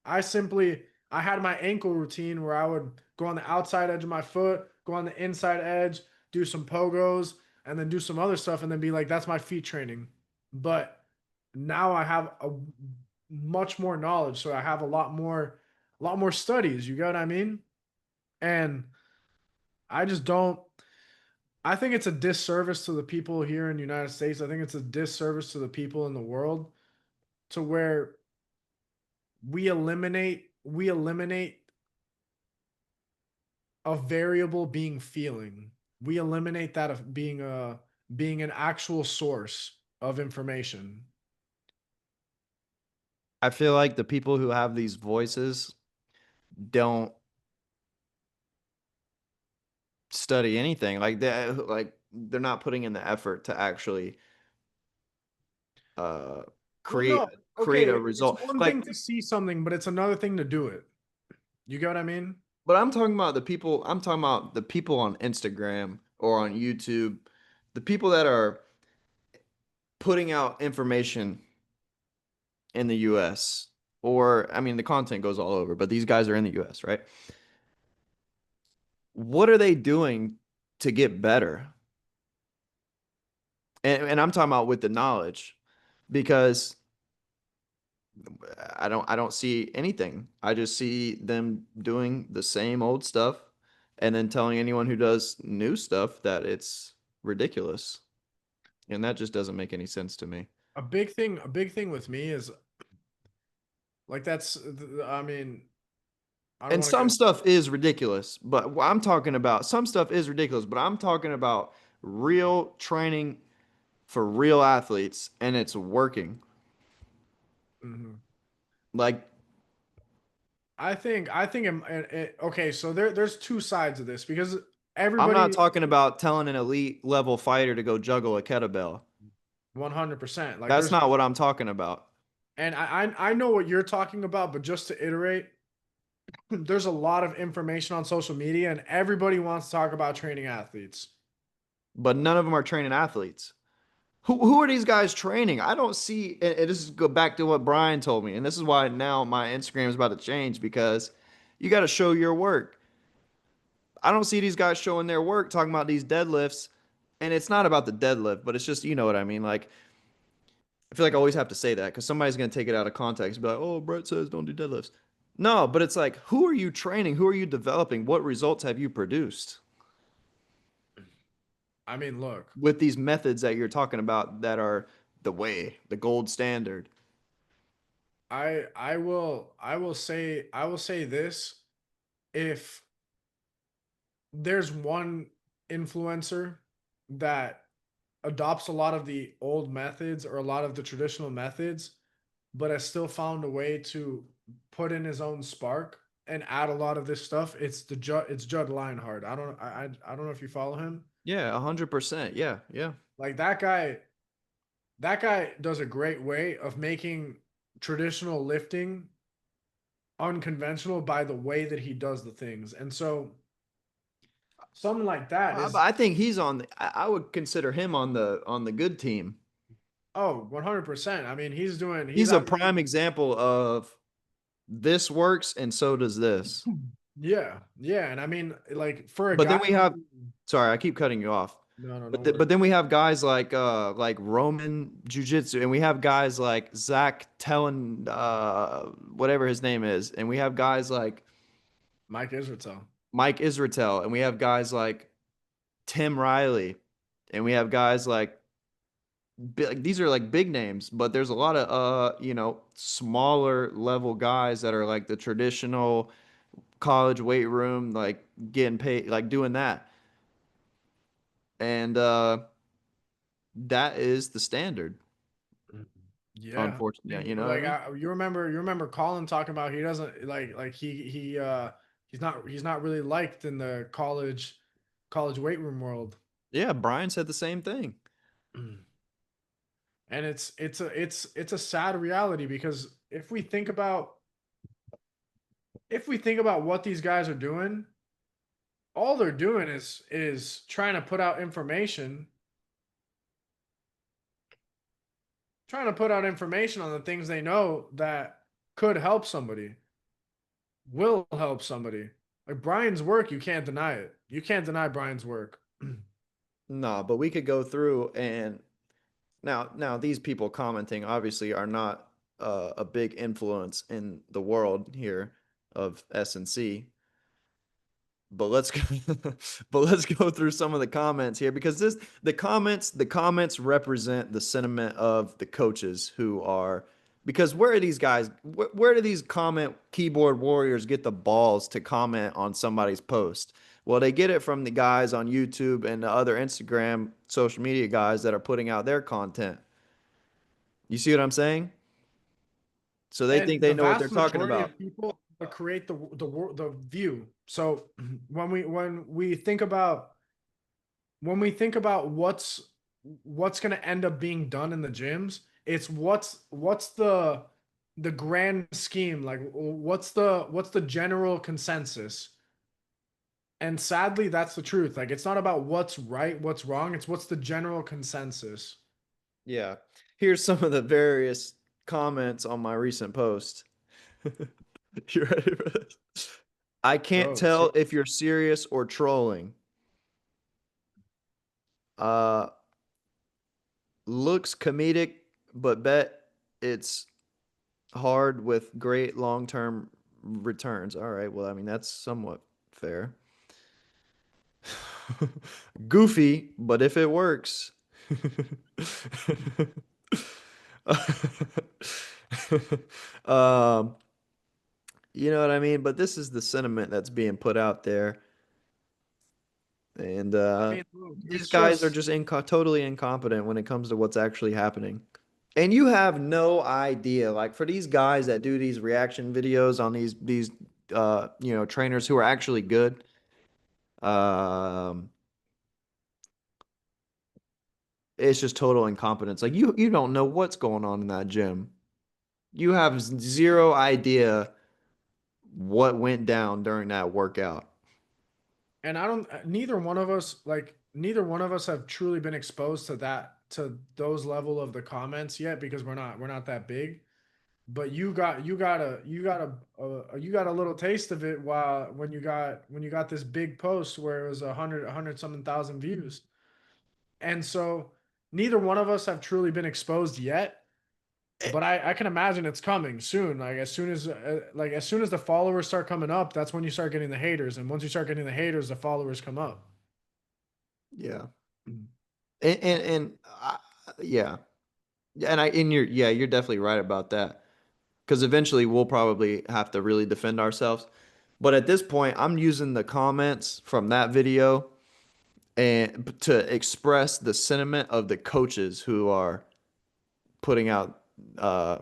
I simply I had my ankle routine where I would go on the outside edge of my foot, go on the inside edge, do some pogos, and then do some other stuff, and then be like, that's my feet training. But now I have a much more knowledge, so I have a lot more studies. You get what I mean? And I just don't. I think it's a disservice to the people here in the United States. I think it's a disservice to the people in the world to where we eliminate a variable being feeling. We eliminate that of being an actual source of information. I feel like the people who have these voices don't study anything like that. Like they're not putting in the effort to actually uh Well, create no, create a okay, it's result. one Like, thing to see something, but it's another thing to do it. You get what I mean? but I'm talking about the people, I'm talking about the people on Instagram or on YouTube, the people that are putting out information in the US, or I mean the content goes all over, but these guys are in the US, right? What are they doing to get better? And I'm talking about with the knowledge, because I don't see anything. I just see them doing the same old stuff and then telling anyone who does new stuff that it's ridiculous. And that just doesn't make any sense to me. A big thing with me is like I mean, I don't And want to some get stuff is ridiculous, but what I'm talking about, some stuff is ridiculous, but I'm talking about real training for real athletes and it's working. Mhm. Like, I think okay, so there's two sides of this because I'm not everybody talking about telling an elite level fighter to go juggle a kettlebell. 100%. Like That's there's not what I'm talking about. and I know what you're talking about, but just to iterate, there's a lot of information on social media and everybody wants to talk about training athletes. But none of them are training athletes. Who are these guys training? I don't see. And this is go back to what Brian told me, and this is why now my Instagram is about to change because you got to show your work. I don't see these guys showing their work talking about these deadlifts, and it's not about the deadlift, but it's just you know what I mean. Like I feel like I always have to say that because somebody's gonna take it out of context, and be like, "Oh, Brett says don't do deadlifts." No, but it's like, who are you training? Who are you developing? What results have you produced I mean, look, with these methods that you're talking about that are the way, the gold standard? I will say this, if there's one influencer that adopts a lot of the old methods or a lot of the traditional methods, but has still found a way to put in his own spark and add a lot of this stuff. It's Judd Lionheart. I don't know if you follow him. Yeah, 100%. Yeah, yeah. Like that guy does a great way of making traditional lifting unconventional by the way that he does the things. And so something like that But is I think he's on. I would consider him on the good team. 100%. I mean, he's He's a out there. prime example of this works and so does this. Yeah, yeah, and I mean, like for a But then guy we have, who sorry, I keep cutting you off. no But worries. then we have guys like Roman Jiu-Jitsu, and we have guys like Zach Tellen, whatever his name is, and we have guys like Mike Israel. Mike Israetel, and we have guys like Tim Riley, and we have guys like these are like big names, but there's a lot of smaller level guys that are like the traditional college weight room, like getting paid, like doing that. And that is the standard, Mhm. Yeah. I unfortunately. mean, You know what I like mean? you remember Colin talking about he doesn't like he's not really liked in the college weight room world. Yeah, Brian said the same thing. And it's a sad reality because if we think about what these guys are doing, all they're doing is trying to put out information, trying to put out information on the things they know that could help somebody, will help somebody. Like Brian's work, you can't deny it. You can't deny Brian's work. No, but we could go through and now these people commenting obviously are not a big influence in the world here of S&C. But let's go, but let's go through some of the comments here because the comments represent the sentiment of the coaches who are because where are these guys where do these comment keyboard warriors get the balls to comment on somebody's post? Well, they get it from the guys on YouTube and the other Instagram social media guys that are putting out their content. You see what I'm saying? So they think And they the know what they're vast talking majority about. of people create the view. So when we think about when we think about what's going to end up being done in the gyms, it's what's the grand scheme, like what's the general consensus. And sadly, that's the truth. Like, it's not about what's right, what's wrong, it's what's the general consensus. Yeah. Here's some of the various comments on my recent post. You ready for this? I can't Go, let's hear. tell if you're serious or trolling. Uh, looks comedic, but bet it's hard with great long-term returns. All right. Well, I mean, that's somewhat fair. Goofy, but if it works. um, you know what I mean? But this is the sentiment that's being put out there. And I mean, look, these it's guys are just just totally incompetent when it comes to what's actually happening. And you have no idea. Like for these guys that do these reaction videos on these trainers who are actually good, um, it's just total incompetence. Like you don't know what's going on in that gym. You have zero idea what went down during that workout. and I don't neither one of us like neither one of us have truly been exposed to those level of the comments yet because we're not that big. But you got a little taste of it while when you got this big post where it was a hundred something thousand views. And so neither one of us have truly been exposed yet, but I can imagine it's coming soon. Like as soon as the followers start coming up, that's when you start getting the haters, and once you start getting the haters, the followers come up. Yeah. Mm. And yeah. You're definitely right about that. Because eventually we'll probably have to really defend ourselves. But at this point, I'm using the comments from that video and to express the sentiment of the coaches who are putting out uh,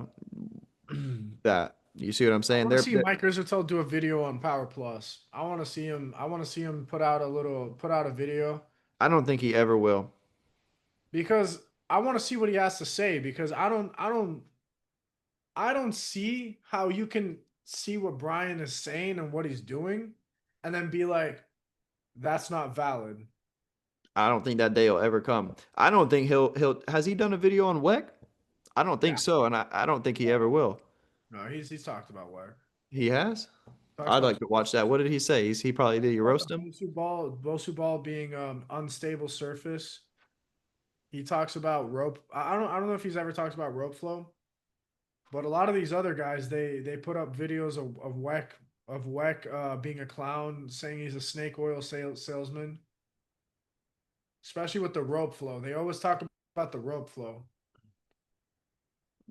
that. You see what I'm I saying? want to see Mike Rizzotel do a video on Power Plus. I want to see him. I want to see him put out a video I don't think he ever will. because I want to see what he has to say because I don't see how you can see what Brian is saying and what he's doing and then be like that's not valid. I don't think that day will ever come. I don't think he'll has he done a video on WEC? I don't think Yeah. so, and I don't think he ever will. No, he's talked about work. He has? Talks I'd about like to watch that. What did he say? He probably did you about the roast him? Bosu ball being unstable surface. He talks about rope. I don't know if he's ever talked about rope flow, but a lot of these other guys they put up videos of Weck being a clown, saying he's a snake oil salesman, especially with the rope flow. They always talk about the rope flow.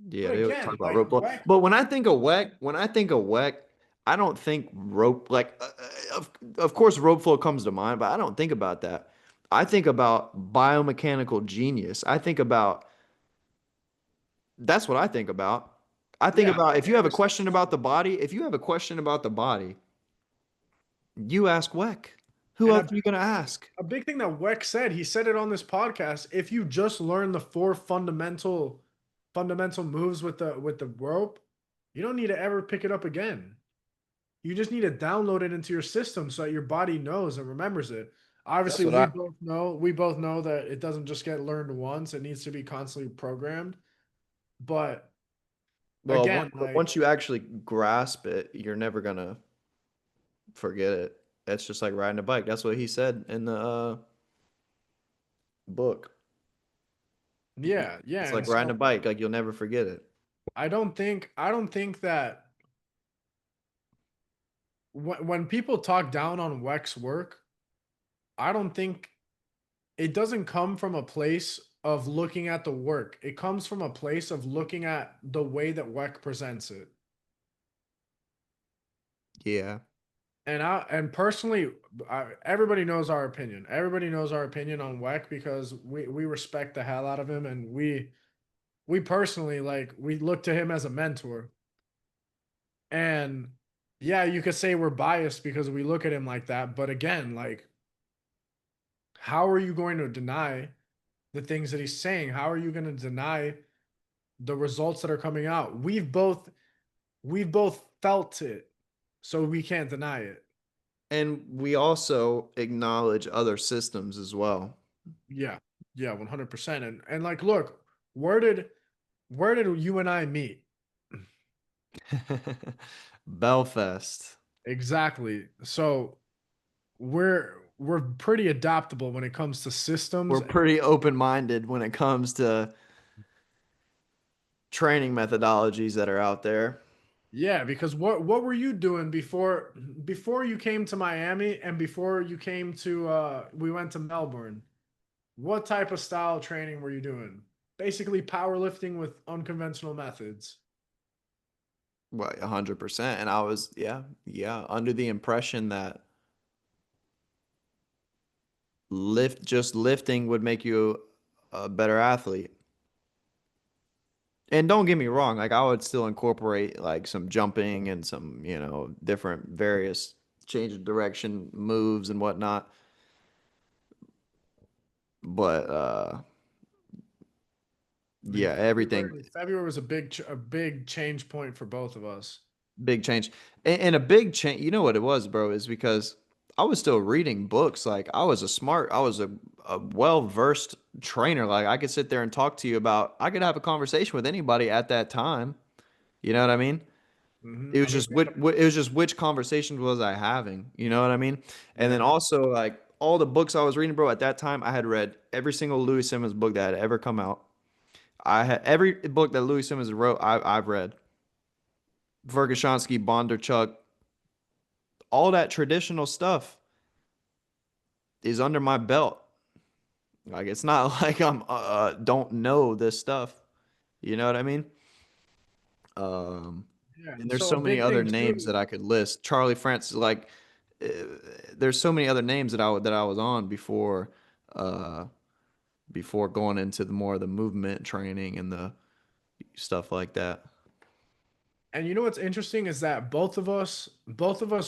Yeah, But they always talk again, about like rope flow. Weck, But when I think of WEC, I don't think rope of course rope flow comes to mind, but I don't think about that. I think about biomechanical genius. I think about that's what I think about. I think yeah, about if you have a there's question about the body, if you have a question about the body, you ask WEC. Who and else are you going to ask? a big thing that Weck said, he said it on this podcast. If you just learn the four fundamental moves with the rope, you don't need to ever pick it up again. You just need to download it into your system so that your body knows and remembers it. That's Obviously, what we I. both know that it doesn't just get learned once. It needs to be constantly programmed. But Well, again, like once you actually grasp it, you're never gonna forget it. That's just like riding a bike. That's what he said in the book. yeah, yeah. It's And like riding a so bike. Like you'll never forget it. I don't think that when people talk down on Weck's work, I don't think it doesn't come from a place of looking at the work. It comes from a place of looking at the way that Weck presents it. Yeah. And personally, everybody knows our opinion. Everybody knows our opinion on Weck because we respect the hell out of him, and we personally like we look to him as a mentor. And yeah, you could say we're biased because we look at him like that, but again, like How are you going to deny the things that he's saying? How are you going to deny the results that are coming out? We've both felt it, so we can't deny it. And we also acknowledge other systems as well. Yeah. Yeah, 100%. And like look, where did you and I meet? Belfast. Exactly. So we're pretty adaptable when it comes to systems. We're pretty open minded when it comes to training methodologies that are out there. Yeah, because what were you doing before you came to Miami and before you came to we went to Melbourne? What type of style training were you doing? Basically powerlifting with unconventional methods. Well, 100%. And I was, yeah, under the impression that just lifting would make you a better athlete. And don't get me wrong, like I would still incorporate like some jumping and some, different various change of direction moves and whatnot. But I mean, yeah, everything February was a big change point for both of us. big change. And a big change, you know what it was, bro, is because I was still reading books. Like I was a well-versed trainer. Like I could sit there and talk to you about, I could have a conversation with anybody at that time. You know what I mean? It I was mean, just it was just which conversations was I having? You know what I mean? And then yeah. also like all the books I was reading, bro, at that time I had read every single Louis Simmons book that had ever come out. I had every book that Louis Simmons wrote, I've read. Verkhoshansky, Bondarchuk, all that traditional stuff is under my belt. Like it's not like I'm don't know this stuff. You know what I mean? Um, Yeah. and there's So a so many big other thing names too. that I could list. Charlie Francis, like uh, there's so many other names that I was on uh, before going into the more of the movement training and the stuff like that. And you know what's interesting is that both of us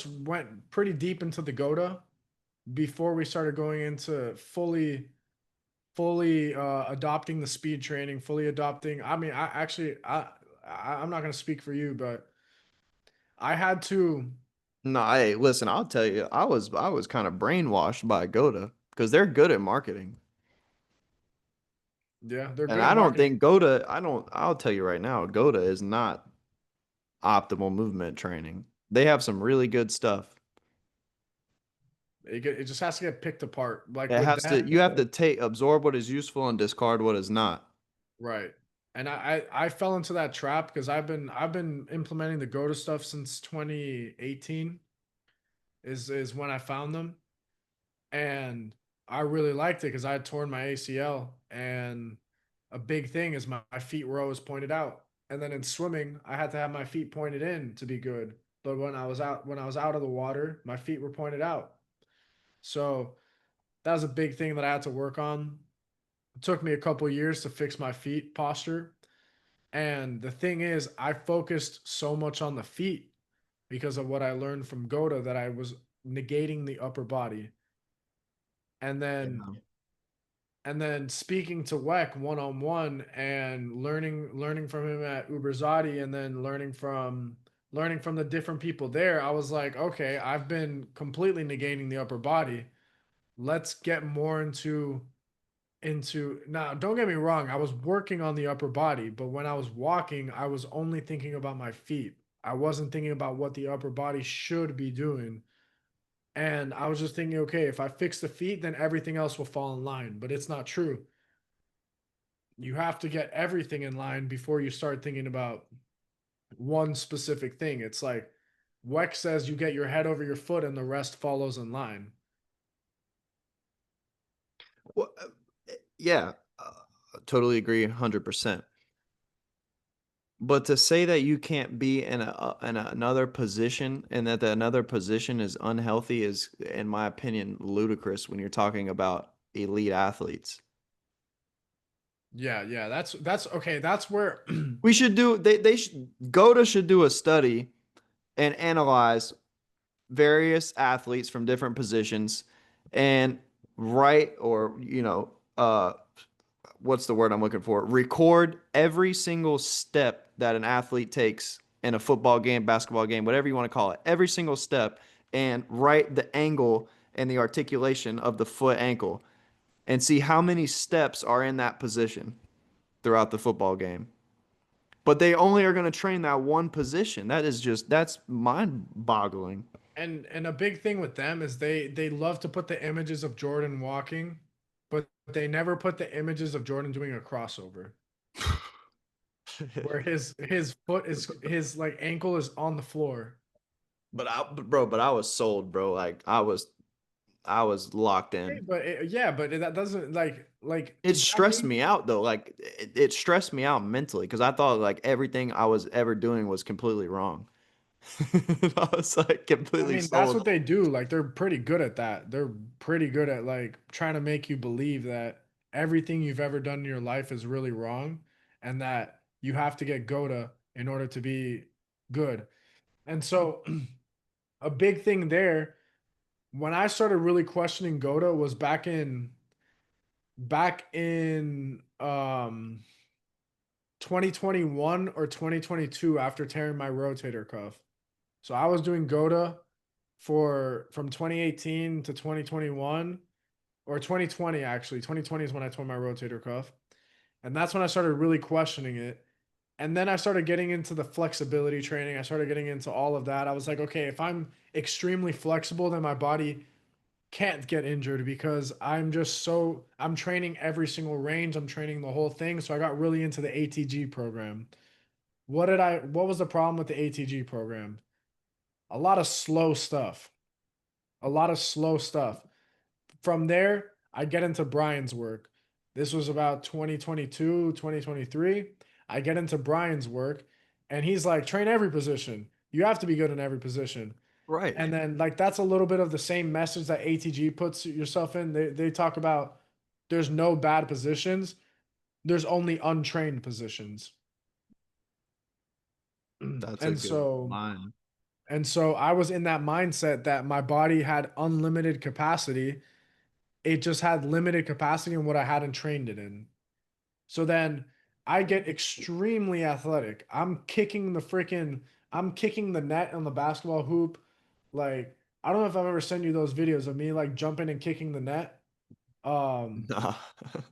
went pretty deep into the Goda before we started going into fully adopting the speed training, fully adopting. I mean, I'm not going to speak for you, but I had to. No, hey, listen, I'll tell you, I was kind of brainwashed by Goda because they're good at marketing. Yeah, they're And good at I don't marketing. think Goda, I'll tell you right now, Goda is not optimal movement training. They have some really good stuff. It just has to get picked apart. Like It with has to, them, you have to absorb what is useful and discard what is not. right? And I fell into that trap because I've been implementing the Goda stuff since 2018 is when I found them, and I really liked it because I had torn my ACL, and a big thing is my feet were always pointed out. And then in swimming, I had to have my feet pointed in to be good. But when I was out of the water, my feet were pointed out. So that was a big thing that I had to work on. It took me a couple years to fix my feet posture. And the thing is, I focused so much on the feet because of what I learned from Goda that I was negating the upper body. And then Yeah. and then speaking to Weck one on one and learning from him at Uberzadi, and then learning from the different people there, I was like, okay, I've been completely negating the upper body. Let's get more into now. Don't get me wrong, I was working on the upper body, but when I was walking, I was only thinking about my feet. I wasn't thinking about what the upper body should be doing. And I was just thinking, okay, if I fix the feet, then everything else will fall in line. But it's not true. You have to get everything in line before you start thinking about one specific thing. It's like Weck says you get your head over your foot and the rest follows in line. Well, yeah, totally agree 100%. But to say that you can't be in another position and that another position is unhealthy is, in my opinion, ludicrous when you're talking about elite athletes. Yeah, yeah, that's okay. That's where We should do they should Goda should do a study and analyze various athletes from different positions and write or what's the word I'm looking for? Record every single step that an athlete takes in a football game, basketball game, whatever you want to call it, every single step, and write the angle and the articulation of the foot ankle and see how many steps are in that position throughout the football game. But they only are going to train that one position. That's mind boggling. And a big thing with them is they love to put the images of Jordan walking, but they never put the images of Jordan doing a crossover where his foot is his like ankle is on the floor. But I was sold, bro. Like I was locked Okay, in. but that doesn't like It that stressed being me out though. Like it stressed me out mentally because I thought like everything I was ever doing was completely wrong. I was like I completely mean, that's sold. what they do. Like they're pretty good at that. They're pretty good at like trying to make you believe that everything you've ever done in your life is really wrong and that you have to get Goda in order to be good. And so a big thing there when I started really questioning Goda was back in 2021 or 2022 after tearing my rotator cuff. So I was doing Goda for from 2018 to 2021 or 2020 actually. 2020 is when I tore my rotator cuff. And that's when I started really questioning it. And then I started getting into the flexibility training. I started getting into all of that. I was like, okay, if I'm extremely flexible, then my body can't get injured because I'm training every single range. I'm training the whole thing. So I got really into the ATG program. What was the problem with the ATG program? A lot of slow stuff. A lot of slow stuff. From there, I get into Brian's work. This was about 2022, 2023. I get into Brian's work and he's like, train every position. You have to be good in every position. Right. And then like that's a little bit of the same message that ATG puts yourself in. They talk about there's no bad positions. There's only untrained positions. That's a And good so line. and so I was in that mindset that my body had unlimited capacity. It just had limited capacity in what I hadn't trained it in. So then I get extremely athletic. I'm kicking the net on the basketball hoop. Like, I don't know if I've ever sent you those videos of me like jumping and kicking the net. Um, Nah.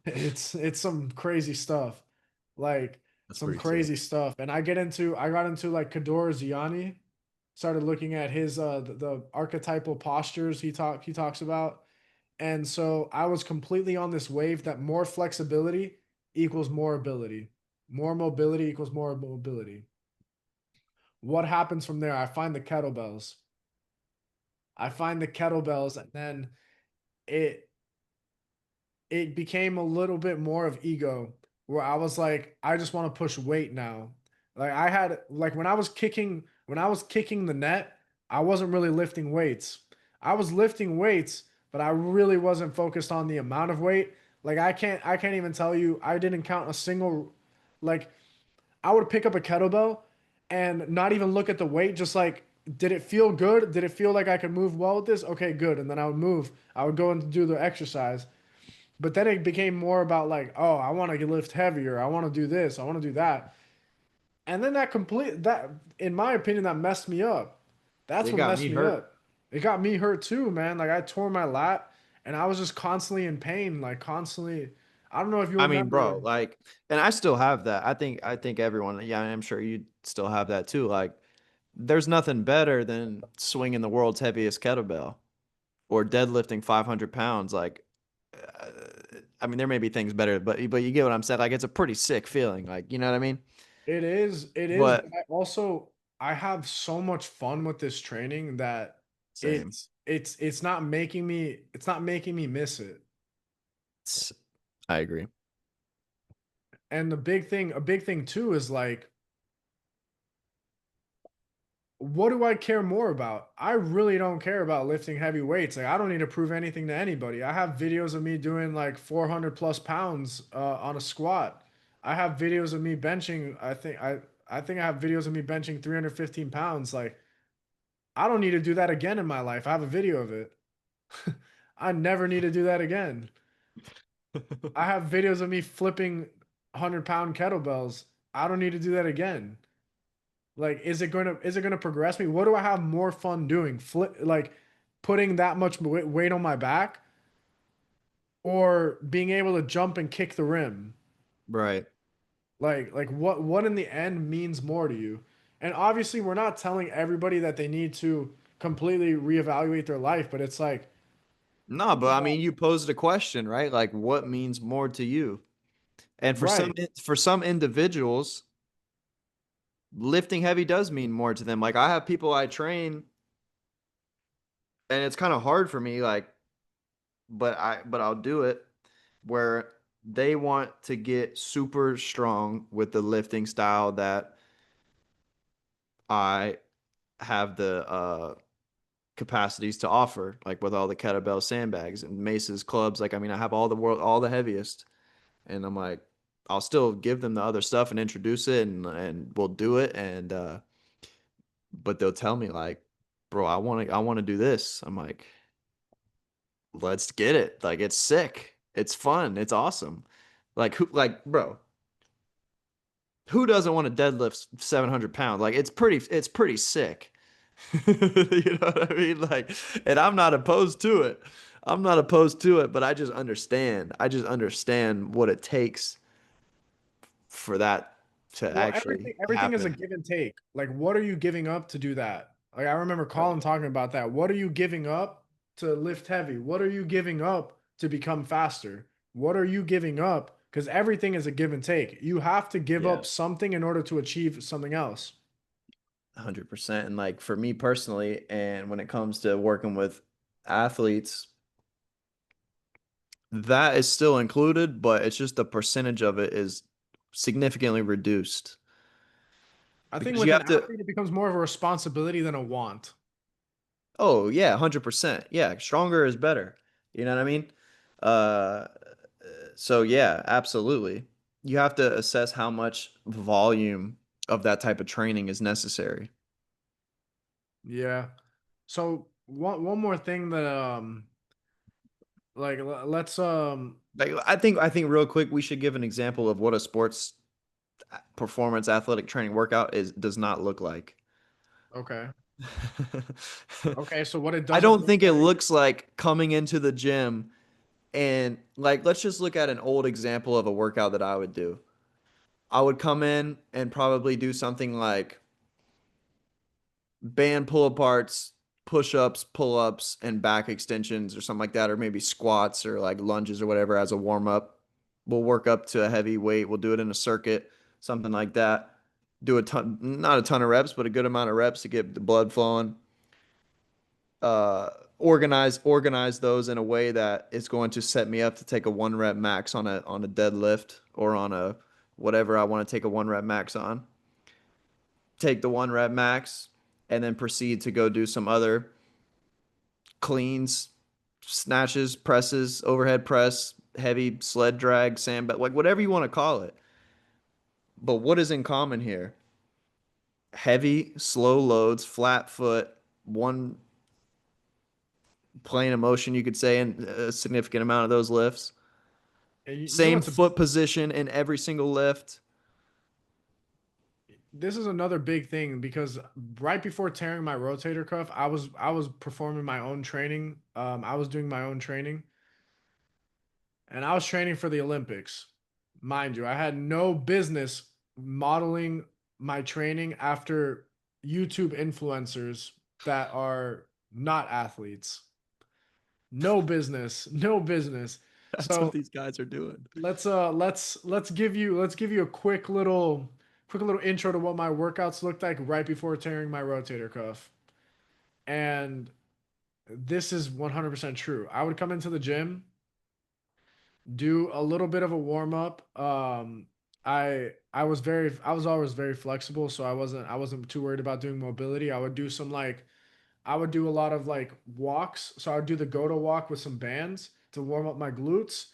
it's some crazy stuff. Like That's some pretty sick. crazy stuff. And I got into like Kador Ziani, started looking at his the archetypal postures he talks about. And so I was completely on this wave that more flexibility equals more ability. More mobility equals more mobility. What happens from there? I find the kettlebells. And then it it became a little bit more of ego where I was like, I just want to push weight now. Like I had like when I was kicking the net, I wasn't really lifting weights. I was lifting weights, but I really wasn't focused on the amount of weight. Like I can't even tell you I didn't count a single like I would pick up a kettlebell and not even look at the weight, just like did it feel good? Did it feel like I could move well with this? Okay, good. And then I would move. I would go and do the exercise. But then it became more about like, oh, I want to lift heavier. I want to do this. I want to do that. And then that, in my opinion, that messed me up. That's It what got messed me me hurt. up. It got me hurt too, man. Like I tore my lat and I was just constantly in pain, like constantly. I don't know if you I mean, bro, remember. like, and I still have that. I think everyone, yeah, I'm sure you still have that too. Like, there's nothing better than swinging the world's heaviest kettlebell or deadlifting 500 pounds. Like, uh, I mean, there may be things better, but you get what I'm saying. Like, it's a pretty sick feeling. Like, you know what I mean? It is, but But I have so much fun with this training that same. it's not making me miss it. It's- I agree. And a big thing too is like what do I care more about? I really don't care about lifting heavy weights. Like I don't need to prove anything to anybody. I have videos of me doing like 400 plus pounds on a squat. I have videos of me benching. I think I have videos of me benching 315 pounds. Like I don't need to do that again in my life. I have a video of it. I never need to do that again. I have videos of me flipping 100-pound kettlebells. I don't need to do that again. Like, is it gonna progress me? What do I have more fun doing? Flip like putting that much weight on my back or being able to jump and kick the rim? Right. Like what in the end means more to you? And obviously, we're not telling everybody that they need to completely reevaluate their life, but it's like, No, but I mean, you posed a question, right? Like, what means more to you? And right. for some individuals, lifting heavy does mean more to them. Like, I have people I train, and it's kind of hard for me. Like, but I'll do it where they want to get super strong with the lifting style that I have the capacities to offer, like with all the kettlebell sandbags and maces, clubs. Like, I mean, I have all the heaviest, and I'm like, I'll still give them the other stuff and introduce it, and we'll do it, and but they'll tell me like, bro, I want to do this. I'm like, let's get it. Like, it's sick, it's fun, it's awesome. Like, bro, who doesn't want to deadlift 700 pounds? Like, it's pretty sick. You know what I mean? Like, and I'm not opposed to it. I'm not opposed to it, but I just understand. I just understand what it takes for that to Well, actually everything is a happen. give and take. Like, what are you giving up to do that? Like, I remember Colin talking about that. What are you giving up to lift heavy? What are you giving up to become faster? What are you giving up? Because everything is a give and take. You have to give Yeah, up something in order to achieve something else. 100%. And like for me personally, and when it comes to working with athletes, that is still included, but it's just the percentage of it is significantly reduced I think because you with an have to. athlete, it becomes more of a responsibility than a want. Oh yeah, 100%. Yeah, stronger is better. You know what I mean? Uh, so yeah, absolutely. You have to assess how much volume of that type of training is necessary. Yeah. So one more thing that like let's Like, I think real quick we should give an example of what a sports performance athletic training workout is does not look like. okay. Okay, so what it I doesn't don't look think it like. looks like coming into the gym and like let's just look at an old example of a workout that I would do. I would come in and probably do something like band pull aparts, push ups, pull ups, and back extensions or something like that, or maybe squats or like lunges or whatever as a warm up. We'll work up to a heavy weight. We'll do it in a circuit, something like that. Do a ton, not a ton of reps, but a good amount of reps to get the blood flowing. Uh, organize those in a way that it's going to set me up to take a 1 rep max on a deadlift or on a whatever I want to take a 1 rep max on. Take the 1 rep max and then proceed to go do some other cleans, snatches, presses, overhead press, heavy sled drag, sandbag, like whatever you want to call it. But what is in common here? Heavy, slow loads, flat foot, one plane of motion, you could say, in a significant amount of those lifts. And you know Same what's a foot position in every single lift. this is another big thing because right before tearing my rotator cuff, I was performing my own training. I was doing my own training and I was training for the Olympics. Mind you, I had no business modeling my training after YouTube influencers that are not athletes. No business, no business. That's what So these guys are doing. let's give you a quick little intro to what my workouts looked like right before tearing my rotator cuff. And this is 100% true. I would come into the gym, do a little bit of a warm up. I was always very flexible, so I wasn't too worried about doing mobility. I would do a lot of like walks. So I would do the go to walk with some bands to warm up my glutes.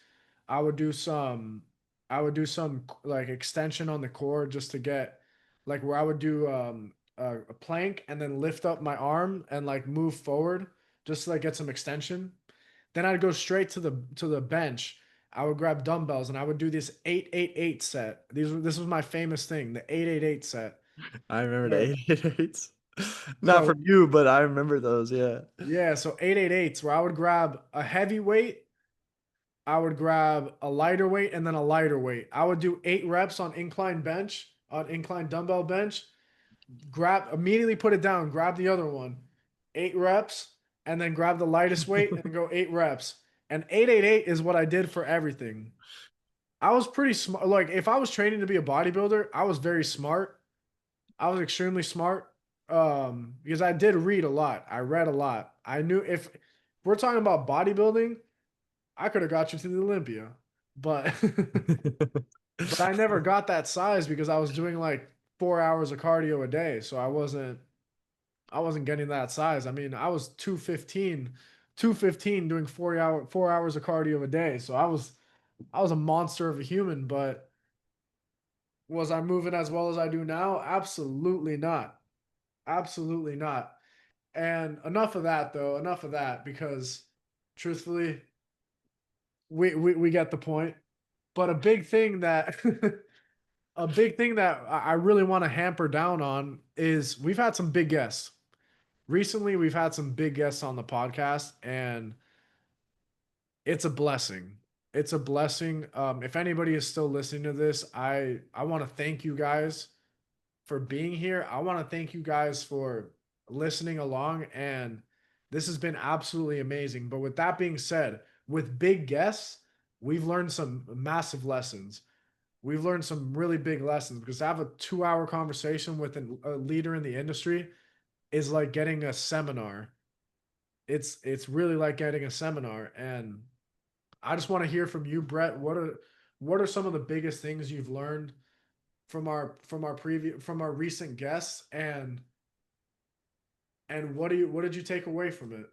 I would do some I would do some like extension on the core just to get like where I would do a plank and then lift up my arm and like move forward just to like get some extension. Then I'd go straight to the bench. I would grab dumbbells and I would do this 888 set. This was my famous thing, the 888 set. I remember the Where 888s. Not so from you, but I remember those. Yeah. yeah, so 888s where I would grab a heavy weight, I would grab a lighter weight and then a lighter weight. I would do 8 reps on incline bench, on incline dumbbell bench, grab immediately put it down, grab the other one, 8 reps, and then grab the lightest weight and go 8 reps. And 888 is what I did for everything. I was pretty smart. Like if I was training to be a bodybuilder, I was very smart. I was extremely smart. Because I did read a lot. I read a lot. I knew if we're talking about bodybuilding, I could have got you to the Olympia. But but I never got that size because I was doing like 4 hours of cardio a day. So I wasn't getting that size. I mean, I was 215 doing 4 hours of cardio a day. So I was a monster of a human, but was I moving as well as I do now? Absolutely not. Absolutely not. And enough of that though, enough of that because truthfully, we get the point. But a big thing that a big thing that I really want to hamper down on is we've had some big guests. Recently, we've had some big guests on the podcast, and it's a blessing. It's a blessing. If anybody is still listening to this, I want to thank you guys for being here. I want to thank you guys for listening along, and this has been absolutely amazing. But with that being said, with big guests, we've learned some massive lessons. We've learned some really big lessons because to have a 2 hour conversation with a leader in the industry is like getting a seminar. It's really like getting a seminar. And I just want to hear from you, Brett. What are some of the biggest things you've learned from our previous from our recent guests and what did you take away from it?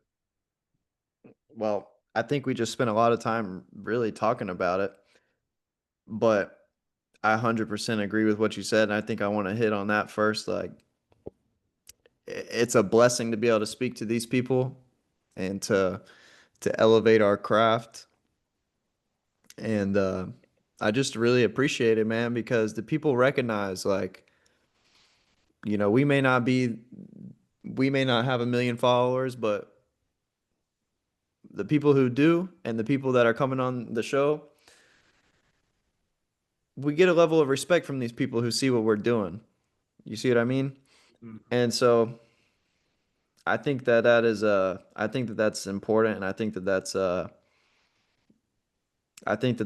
Well, I think we just spent a lot of time really talking about it, but I 100% agree with what you said, and I think I want to hit on that first. Like, it's a blessing to be able to speak to these people and to elevate our craft. And I just really appreciate it, man, because the people recognize, like, we may not have a million followers, but the people who do and the people that are coming on the show, we get a level of respect from these people who see what we're doing. You see what I mean? Mhm. And so I think that that's important, and I think that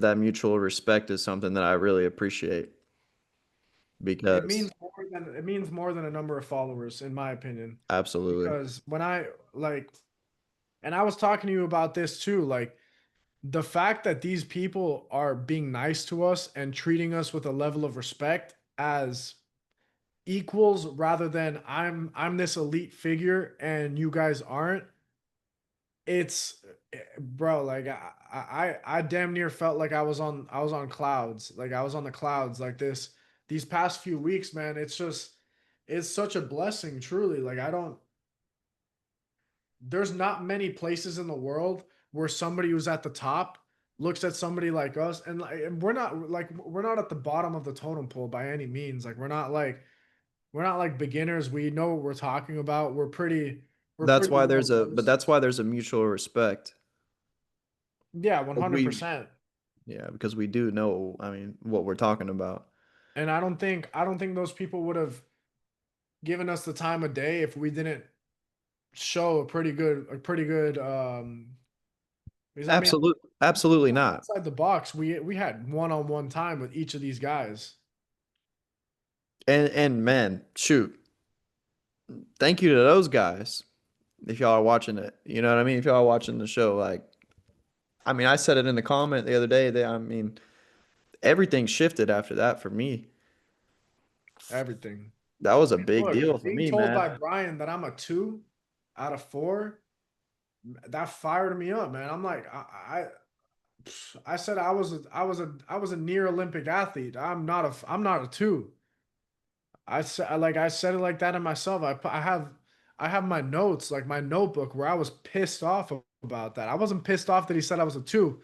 that mutual respect is something that I really appreciate because It means more than a number of followers, in my opinion. absolutely. Because when I like and I was talking to you about this too, like the fact that these people are being nice to us and treating us with a level of respect as equals rather than I'm this elite figure and you guys aren't. It's bro, like I damn near felt like I was on clouds. Like I was on the clouds like this these past few weeks, man. It's such a blessing, truly. Like I don't there's not many places in the world where somebody who's at the top looks at somebody like us and we're not at the bottom of the totem pole by any means. Like we're not like beginners. We know what we're talking about. We're pretty well versed. That's why there's a mutual respect. Yeah, We 100%. Yeah, because we do know, I mean, what we're talking about. And I don't think those people would have given us the time of day if we didn't show a pretty good because I mean Absolutely not. outside the box we had one-on-one time with each of these guys. And man, shoot, thank you to those guys. If y'all are watching it, you know what I mean? If y'all are watching the show, like, I mean, I said it in the comment the other day that, I mean, everything shifted after that for me. Everything. That was a And big look, deal for being me, told man. by Brian that I'm a 2 out of 4, that fired me up, man. I'm like I said I was a near Olympic athlete. I'm not a 2. I said it like that in myself. I have my notes, like my notebook where I was pissed off about that. I wasn't pissed off that he said I was a two.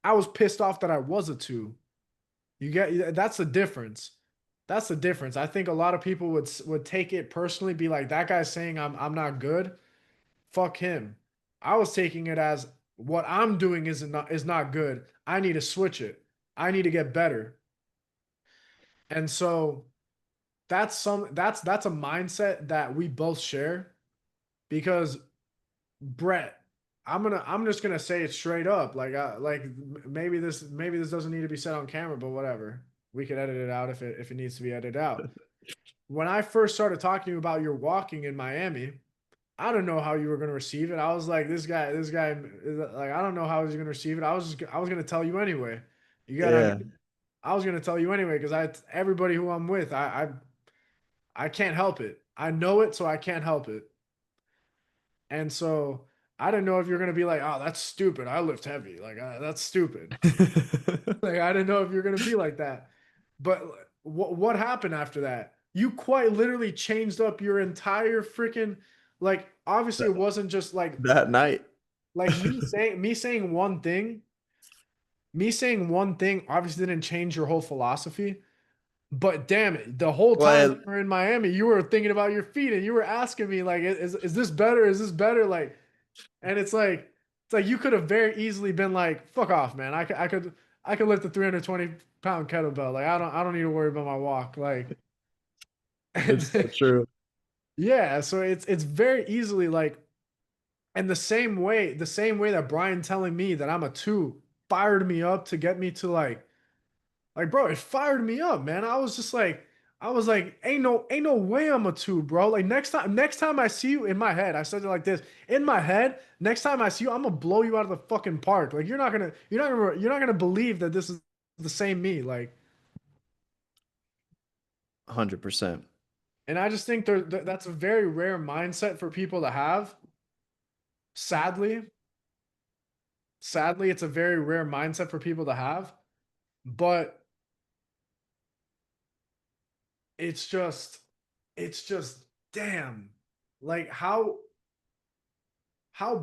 I was pissed off that I was a two. You get that's the difference. That's the difference. I think a lot of people would take it personally, be like, that guy's saying I'm not good. Fuck him. I was taking it as what I'm doing is not good. I need to switch it. I need to get better. And so that's a mindset that we both share because Brett, I'm just gonna say it straight up. Maybe this doesn't need to be said on camera, but whatever. We could edit it out if it needs to be edited out. When I first started talking to you about your walking in Miami, I don't know how you were gonna receive it. I was like, this guy, like, I don't know how he's gonna receive it. I was gonna tell you anyway. You gotta, Yeah. I was gonna tell you anyway because everybody who I'm with, I can't help it. I know it, so I can't help it. And so I didn't know if you're gonna be like, oh, that's stupid. I lift heavy. Like that's stupid. Like I didn't know if you're gonna be like that. But what happened after that? You quite literally changed up your entire freaking like. Obviously, it wasn't just That night. like me saying one thing. Me saying one thing obviously didn't change your whole philosophy. But damn it, the whole time Well, we were in Miami, you were thinking about your feet and you were asking me like, is this better? Is this better? Like, and it's like you could have very easily been like, fuck off, man. I could lift a 320-pound kettlebell. Like I don't need to worry about my walk. Like, it's so true. yeah. So it's very easily like, and the same way that Brian telling me that I'm a two fired me up to get me to like, bro, it fired me up, man. I was like, ain't no way I'm a two, bro. Like next time I see you in my head, I said it like this. In my head, next time I see you, I'm gonna blow you out of the fucking park. Like you're not gonna believe that this is the same me. Like, 100%. and I just think that's a very rare mindset for people to have. Sadly, sadly, it's a very rare mindset for people to have. But it's just, it's just damn. Like how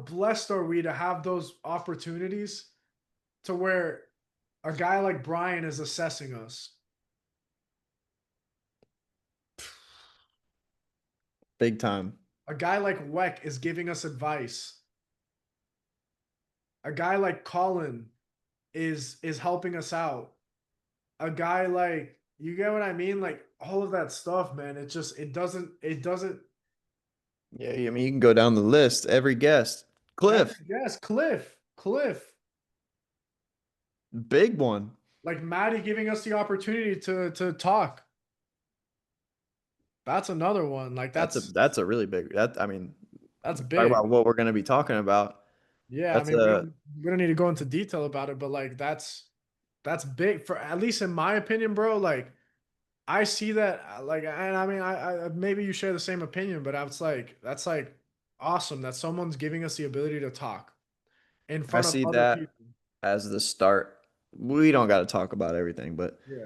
blessed are we to have those opportunities to where a guy like Brian is assessing us? Big time. A guy like Weck is giving us advice. A guy like Colin is helping us out. A guy like you get what I mean? Like all of that stuff, man. It doesn't. Yeah, I mean, you can go down the list. Every guest. Every Cliff, yes, Cliff, big one. like Maddie giving us the opportunity to talk. That's another one. Like That's a really big that I mean, that's talk big. about what we're gonna be talking about. Yeah, I That's mean, a we don't need to go into detail about it, but like that's big for at least in my opinion, bro. Like I see that, like, and I mean, I maybe you share the same opinion, but that's like awesome that someone's giving us the ability to talk in I front of see other that people. as the start. We don't got to talk about everything, Yeah,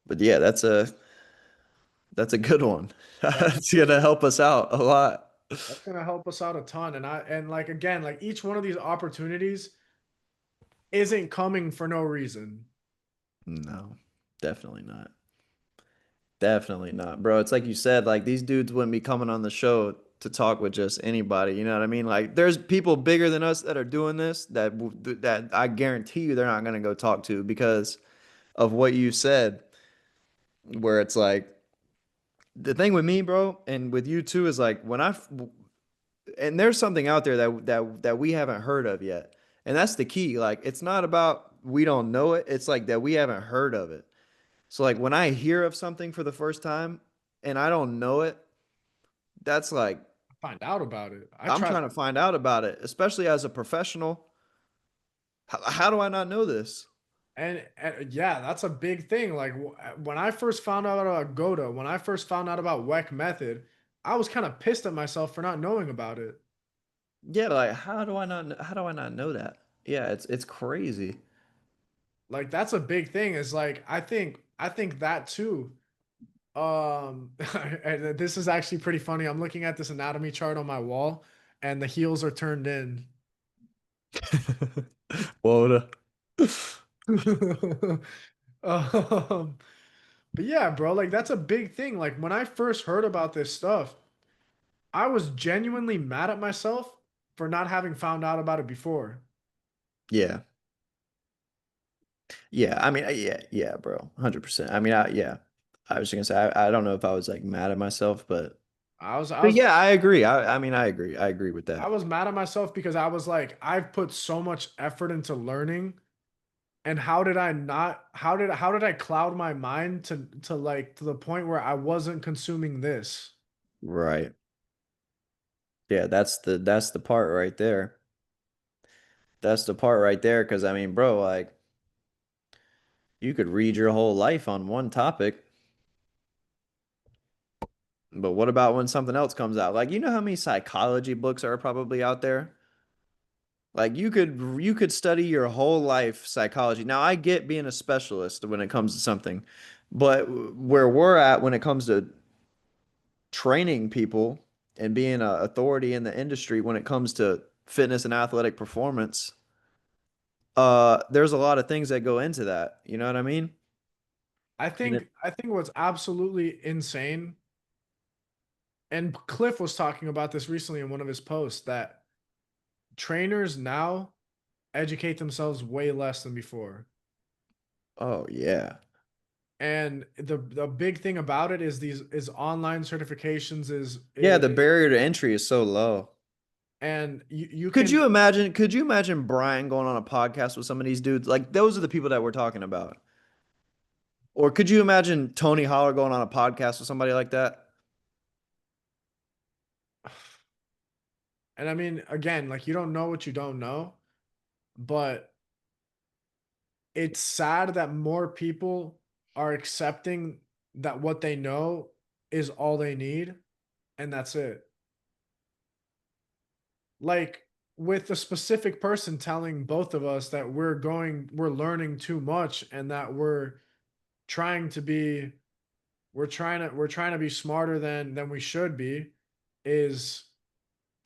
but yeah, that's a good one. that's That's gonna help us out a lot. that's gonna help us out a ton. And like again, like each one of these opportunities isn't coming for no reason. No, definitely not. Definitely not, bro. It's like you said, like these dudes wouldn't be coming on the show to talk with just anybody. You know what I mean? Like there's people bigger than us that are doing this that I guarantee you they're not gonna go talk to because of what you said. Where it's like the thing with me, bro, and with you too is like and there's something out there that we haven't heard of yet, and that's the key. Like it's not about we don't know it. It's like that we haven't heard of it. So like when I hear of something for the first time and I don't know it, that's like Find out about it. I I'm try. trying to find out about it, especially as a professional. How do I not know this? And yeah, that's a big thing. Like when I first found out about Goda, when I first found out about WEC method, I was kind of pissed at myself for not knowing about it. Yeah, like how do I not know that? Yeah, it's crazy. Like that's a big thing. Is like I think that too. And this is actually pretty funny. I'm looking at this anatomy chart on my wall, and the heels are turned in. Woda. um, but yeah, bro, like that's a big thing. Like when I first heard about this stuff, I was genuinely mad at myself for not having found out about it before. Yeah. Yeah. I mean, yeah, yeah, bro. 100%. I mean, yeah. I was just gonna say, I don't know if I was like mad at myself, I was I but was yeah, I agree. I mean, I agree. I agree with I that. was mad at myself because I was like, I've put so much effort into learning, and how did I not how did I cloud my mind to like to the point where I wasn't consuming this? Right. Yeah, that's the part right there. That's the part right there. Cause I mean, bro, like you could read your whole life on one topic, but what about when something else comes out? Like, you know how many psychology books are probably out there? Like you could study your whole life psychology. Now I get being a specialist when it comes to something, but where we're at when it comes to training people and being an authority in the industry when it comes to fitness and athletic performance, there's a lot of things that go into that. You know what I mean? And it, I think what's absolutely insane, and Cliff was talking about this recently in one of his posts, that trainers now educate themselves way less than before. oh yeah. And the big thing about it is these is online certifications Yeah, the barrier to entry is so low. and you Could can you imagine could you imagine Brian going on a podcast with some of these dudes? Like those are the people that we're talking about. Or could you imagine Tony Holler going on a podcast with somebody like that? and I mean again, like you don't know what you don't know, but it's sad that more people are accepting that what they know is all they need and that's it. Like with a specific person telling both of us that we're learning too much and that trying to be we're trying to be smarter than we should be is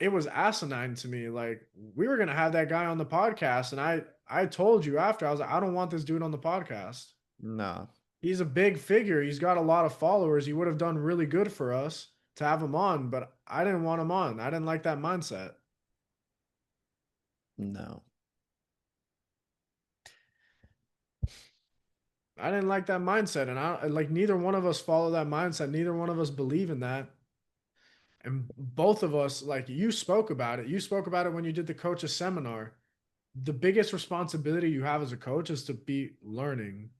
it was asinine to me. Like we were gonna have that guy on the podcast, and I told you after I was like, I don't want this dude on the podcast. No, He's a big figure. He's got a lot of followers. He would have done really good for us to have him on, but I didn't want him on. I didn't like that mindset. no. I didn't like that mindset, and I like neither one of us follow that mindset. Neither one of us believe in that. And both of us, like you spoke about it. You spoke about it when you did the coach's seminar. The biggest responsibility you have as a coach is to be learning.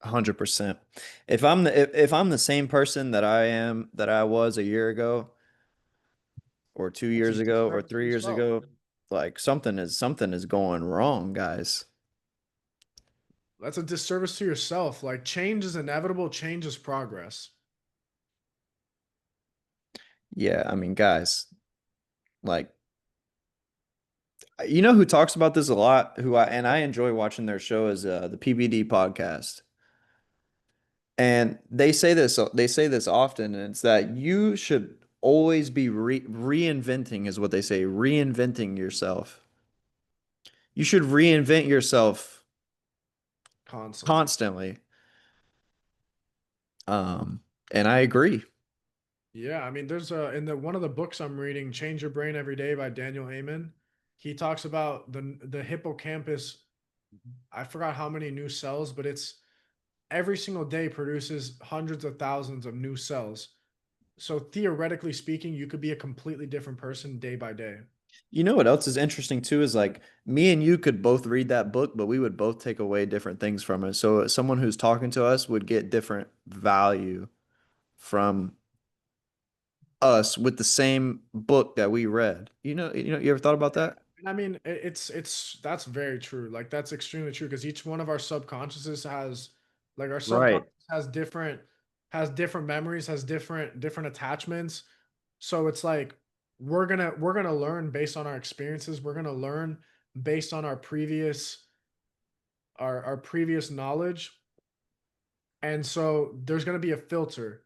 100%. If I'm the same person that I was a year ago or 2 That's a years ago or disservice to 3 years yourself. ago, like something is going wrong, guys. That's a disservice to yourself. Like change is inevitable, change is progress. Yeah, I mean, guys, like you know who talks about this a lot, who I enjoy watching their show is the PBD podcast. And they say this often, and it's that you should always be reinventing, is what they say, reinventing yourself. You should reinvent yourself Constantly. constantly. Um, and I agree. Yeah, I mean, there's a in the one of the books I'm reading, "Change Your Brain Every Day" by Daniel Amen. He talks about the hippocampus. I forgot how many new cells, but it's every single day produces hundreds of thousands of new cells. So theoretically speaking, you could be a completely different person day by day. You know what else is interesting too is like me and you could both read that book, but we would both take away different things from it. So someone who's talking to us would get different value from us with the same book that we read. You ever thought about Yeah. that? And I mean, it's that's very true. Like that's extremely true because each one of our subconsciouses has like our Right. subconscious has different memories, has different attachments. So it's like we're gonna learn based on our experiences. We're gonna learn based on our previous knowledge. And so there's gonna be a filter.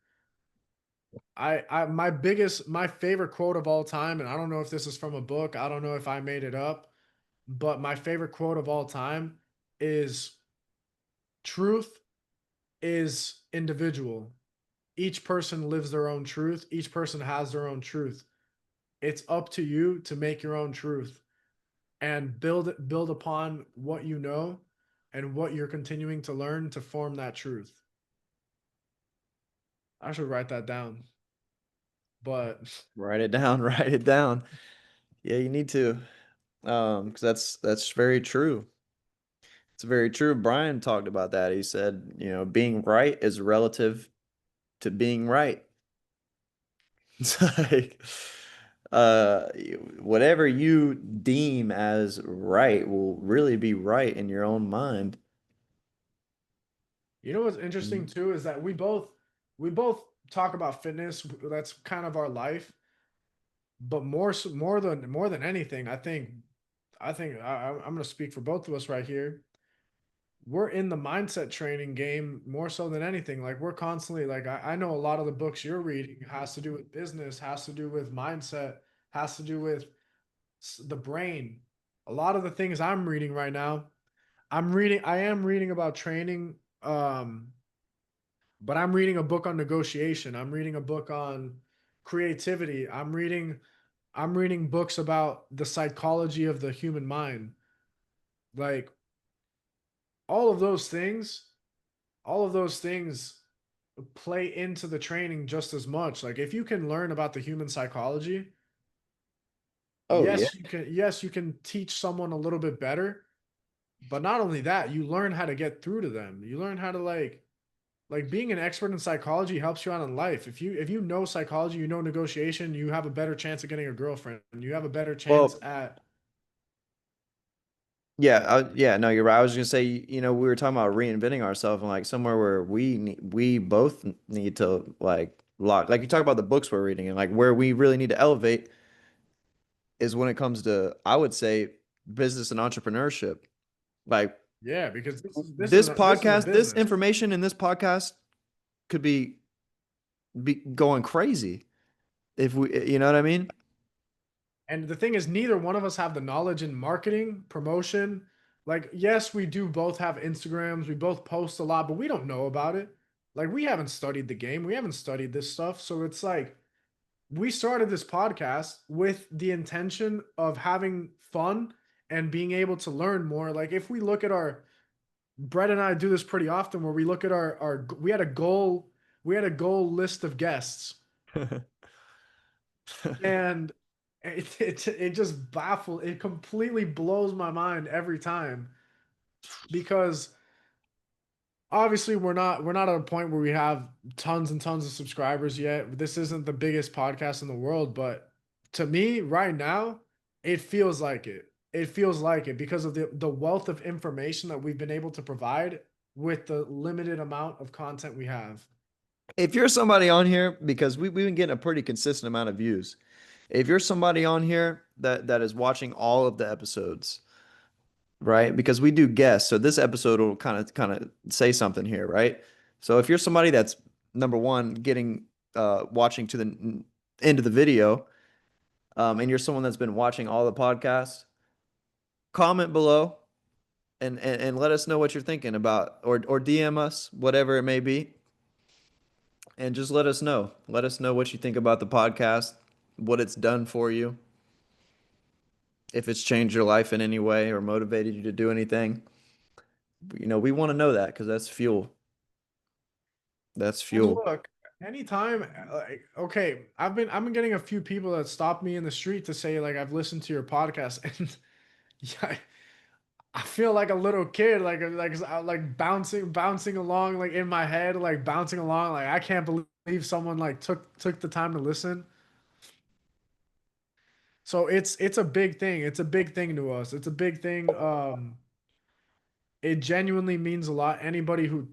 My favorite quote of all time, and I don't know if this is from a book, I don't know if I made it up, but my favorite quote of all time is truth is individual. Each person lives their own truth. Each person has their own truth. It's up to you to make your own truth and build upon what you know and what you're continuing to learn to form that truth. I should write that down. But Write it down, write it down. Yeah, you need to. Because that's very true. It's very true. Brian talked about that. He said, being right is relative to being right. It's like, uh, whatever you deem as right will really be right in your own mind. you know what's interesting Mm. too is that we both talk about fitness. That's kind of our life. But more than anything, I'm going to speak for both of us right here. We're in the mindset training game more so than anything. Like we're constantly like I know a lot of the books you're reading has to do with business, has to do with mindset, has to do with the brain. A lot of the things I'm reading right now, I am reading about training, but I'm reading a book on negotiation. I'm reading a book on creativity. I'm reading books about the psychology of the human mind. Like all of those things, all of those things play into the training just as much. Like if you can learn about the human psychology, Oh yeah. yes, you can teach someone a little bit better, but not only that, you learn how to get through to them. You learn how to like being an expert in psychology helps you out in life. If you know psychology, you know negotiation, you have a better chance of getting a girlfriend. You have a better chance Well, at yeah, yeah, no, you're right. I was gonna say, we were talking about reinventing ourselves and like somewhere where we both need to like you talk about the books we're reading and like where we really need to elevate is when it comes to, I would say, business and entrepreneurship. Like yeah, because this is a this business. information in this podcast could be going crazy if we, you know what I mean? And the thing is, neither one of us have the knowledge in marketing, promotion. Like, yes, we do both have Instagrams, we both post a lot, but we don't know about it. Like, we haven't studied the game, we haven't studied this stuff. So it's like, we started this podcast with the intention of having fun and being able to learn more. Like, if we look at Brett and I do this pretty often where we look at we had a goal list of guests and it just it completely blows my mind every time because obviously we're not at a point where we have tons and tons of subscribers yet. This isn't the biggest podcast in the world, but to me right now it feels like it because of the wealth of information that we've been able to provide with the limited amount of content we have. If you're somebody on here, because we've been getting a pretty consistent amount of views. If you're somebody on here that is watching all of the episodes, right? Because we do guests, so this episode will kind of say something here, right? So if you're somebody that's number one getting watching to the end of the video, and you're someone that's been watching all the podcasts, comment below and let us know what you're thinking about, or DM us, whatever it may be, and just let us know. Let us know what you think about the podcast, what it's done for you, if it's changed your life in any way or motivated you to do anything. We want to know that because that's fuel. That's And fuel. look, anytime, like, okay, I've been getting a few people that stop me in the street to say like I've listened to your podcast, and yeah, I feel like a little kid, like bouncing along, like in my head, like bouncing along, like I can't believe someone like took the time to listen. So it's a big thing. It's a big thing to us. It's a big thing. It genuinely means a lot. Anybody who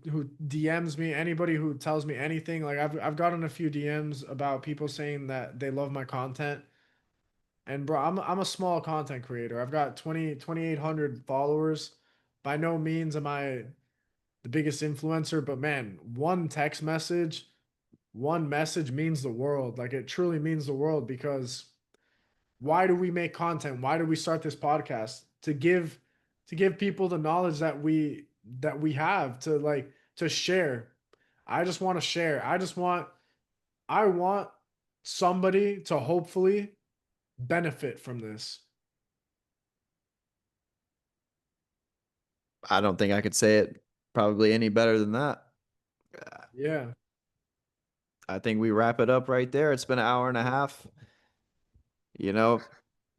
DMs me, anybody who tells me anything, like I've gotten a few DMs about people saying that they love my content. And bro, I'm a small content creator. I've got 2,800 followers. By no means am I the biggest influencer, but man, one text message one message means the world. Like it truly means the world because why do we make content? Why do we start this podcast? To give people the knowledge that we have to like to share. I just want to share. I want somebody to hopefully benefit from this. I don't think I could say it probably any better than that. Yeah. I think we wrap it up right there. It's been an hour and a half. You know,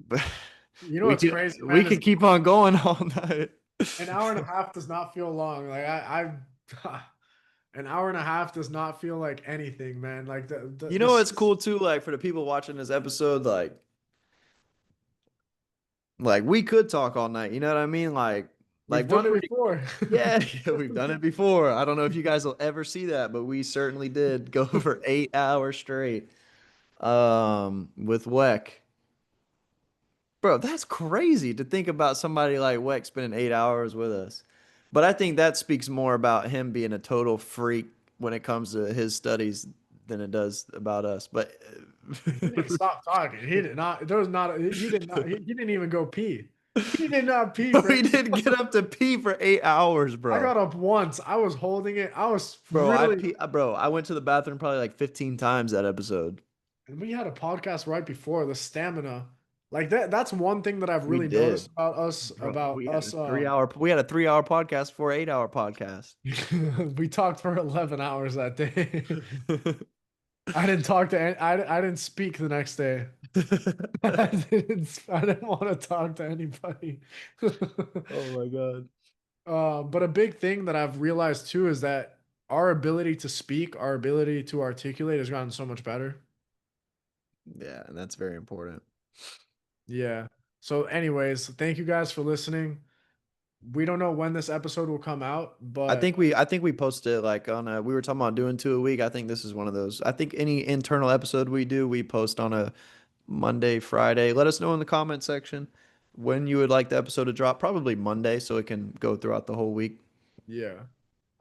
but You know we what's could crazy, we man, is could keep on going all night. an hour and a half does not feel long. Like an hour and a half does not feel like anything, man. Like You know what's cool too? Like for the people watching this episode, like we could talk all night. You know what I mean? Like we've we're done it pretty. before. Yeah, we've done it before. I don't know if you guys will ever see that, but we certainly did go for 8 hours straight. With Weck. Bro, that's crazy to think about somebody like Weck spending 8 hours with us. But I think that speaks more about him being a total freak when it comes to his studies than it does about us. But He didn't stop talking. He did not. There was not. He did not. He didn't even go pee. He did not pee for. we didn't get up to pee for 8 hours, I bro. got up once. I was holding it. I was really. Bro, I went to the bathroom probably like 15 times that episode. And we had a podcast right before the stamina. Like that. That's one thing that I've We really noticed did. about us. Bro, About us. 3 hour podcast for 8 hour podcast. We talked for 11 hours that day. I didn't talk to. I didn't speak the next day. I didn't want to talk to anybody. Oh my God. But a big thing that I've realized too is that our ability to speak, our ability to articulate has gotten so much better. Yeah, and that's very important. Yeah. So, anyways, thank you guys for listening. We don't know when this episode will come out, but I think we posted like on a we were talking about doing two a week. I think this is one of those. I think any internal episode we do, we post on a Monday, Friday. Let us know in the comment section when you would like the episode to drop. Probably Monday, so it can go throughout the whole week. yeah.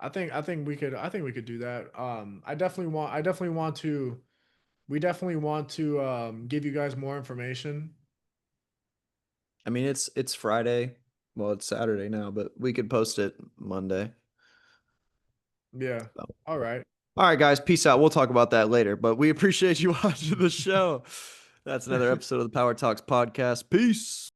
I think we could do that. I definitely want to we definitely want to give you guys more information. I mean, it's Friday. Well, it's Saturday now, but we could post it Monday. Yeah. So. All right. All right, guys, peace out. We'll talk about that later, but we appreciate you watching the show. That's another episode of the Power Talks podcast. Peace.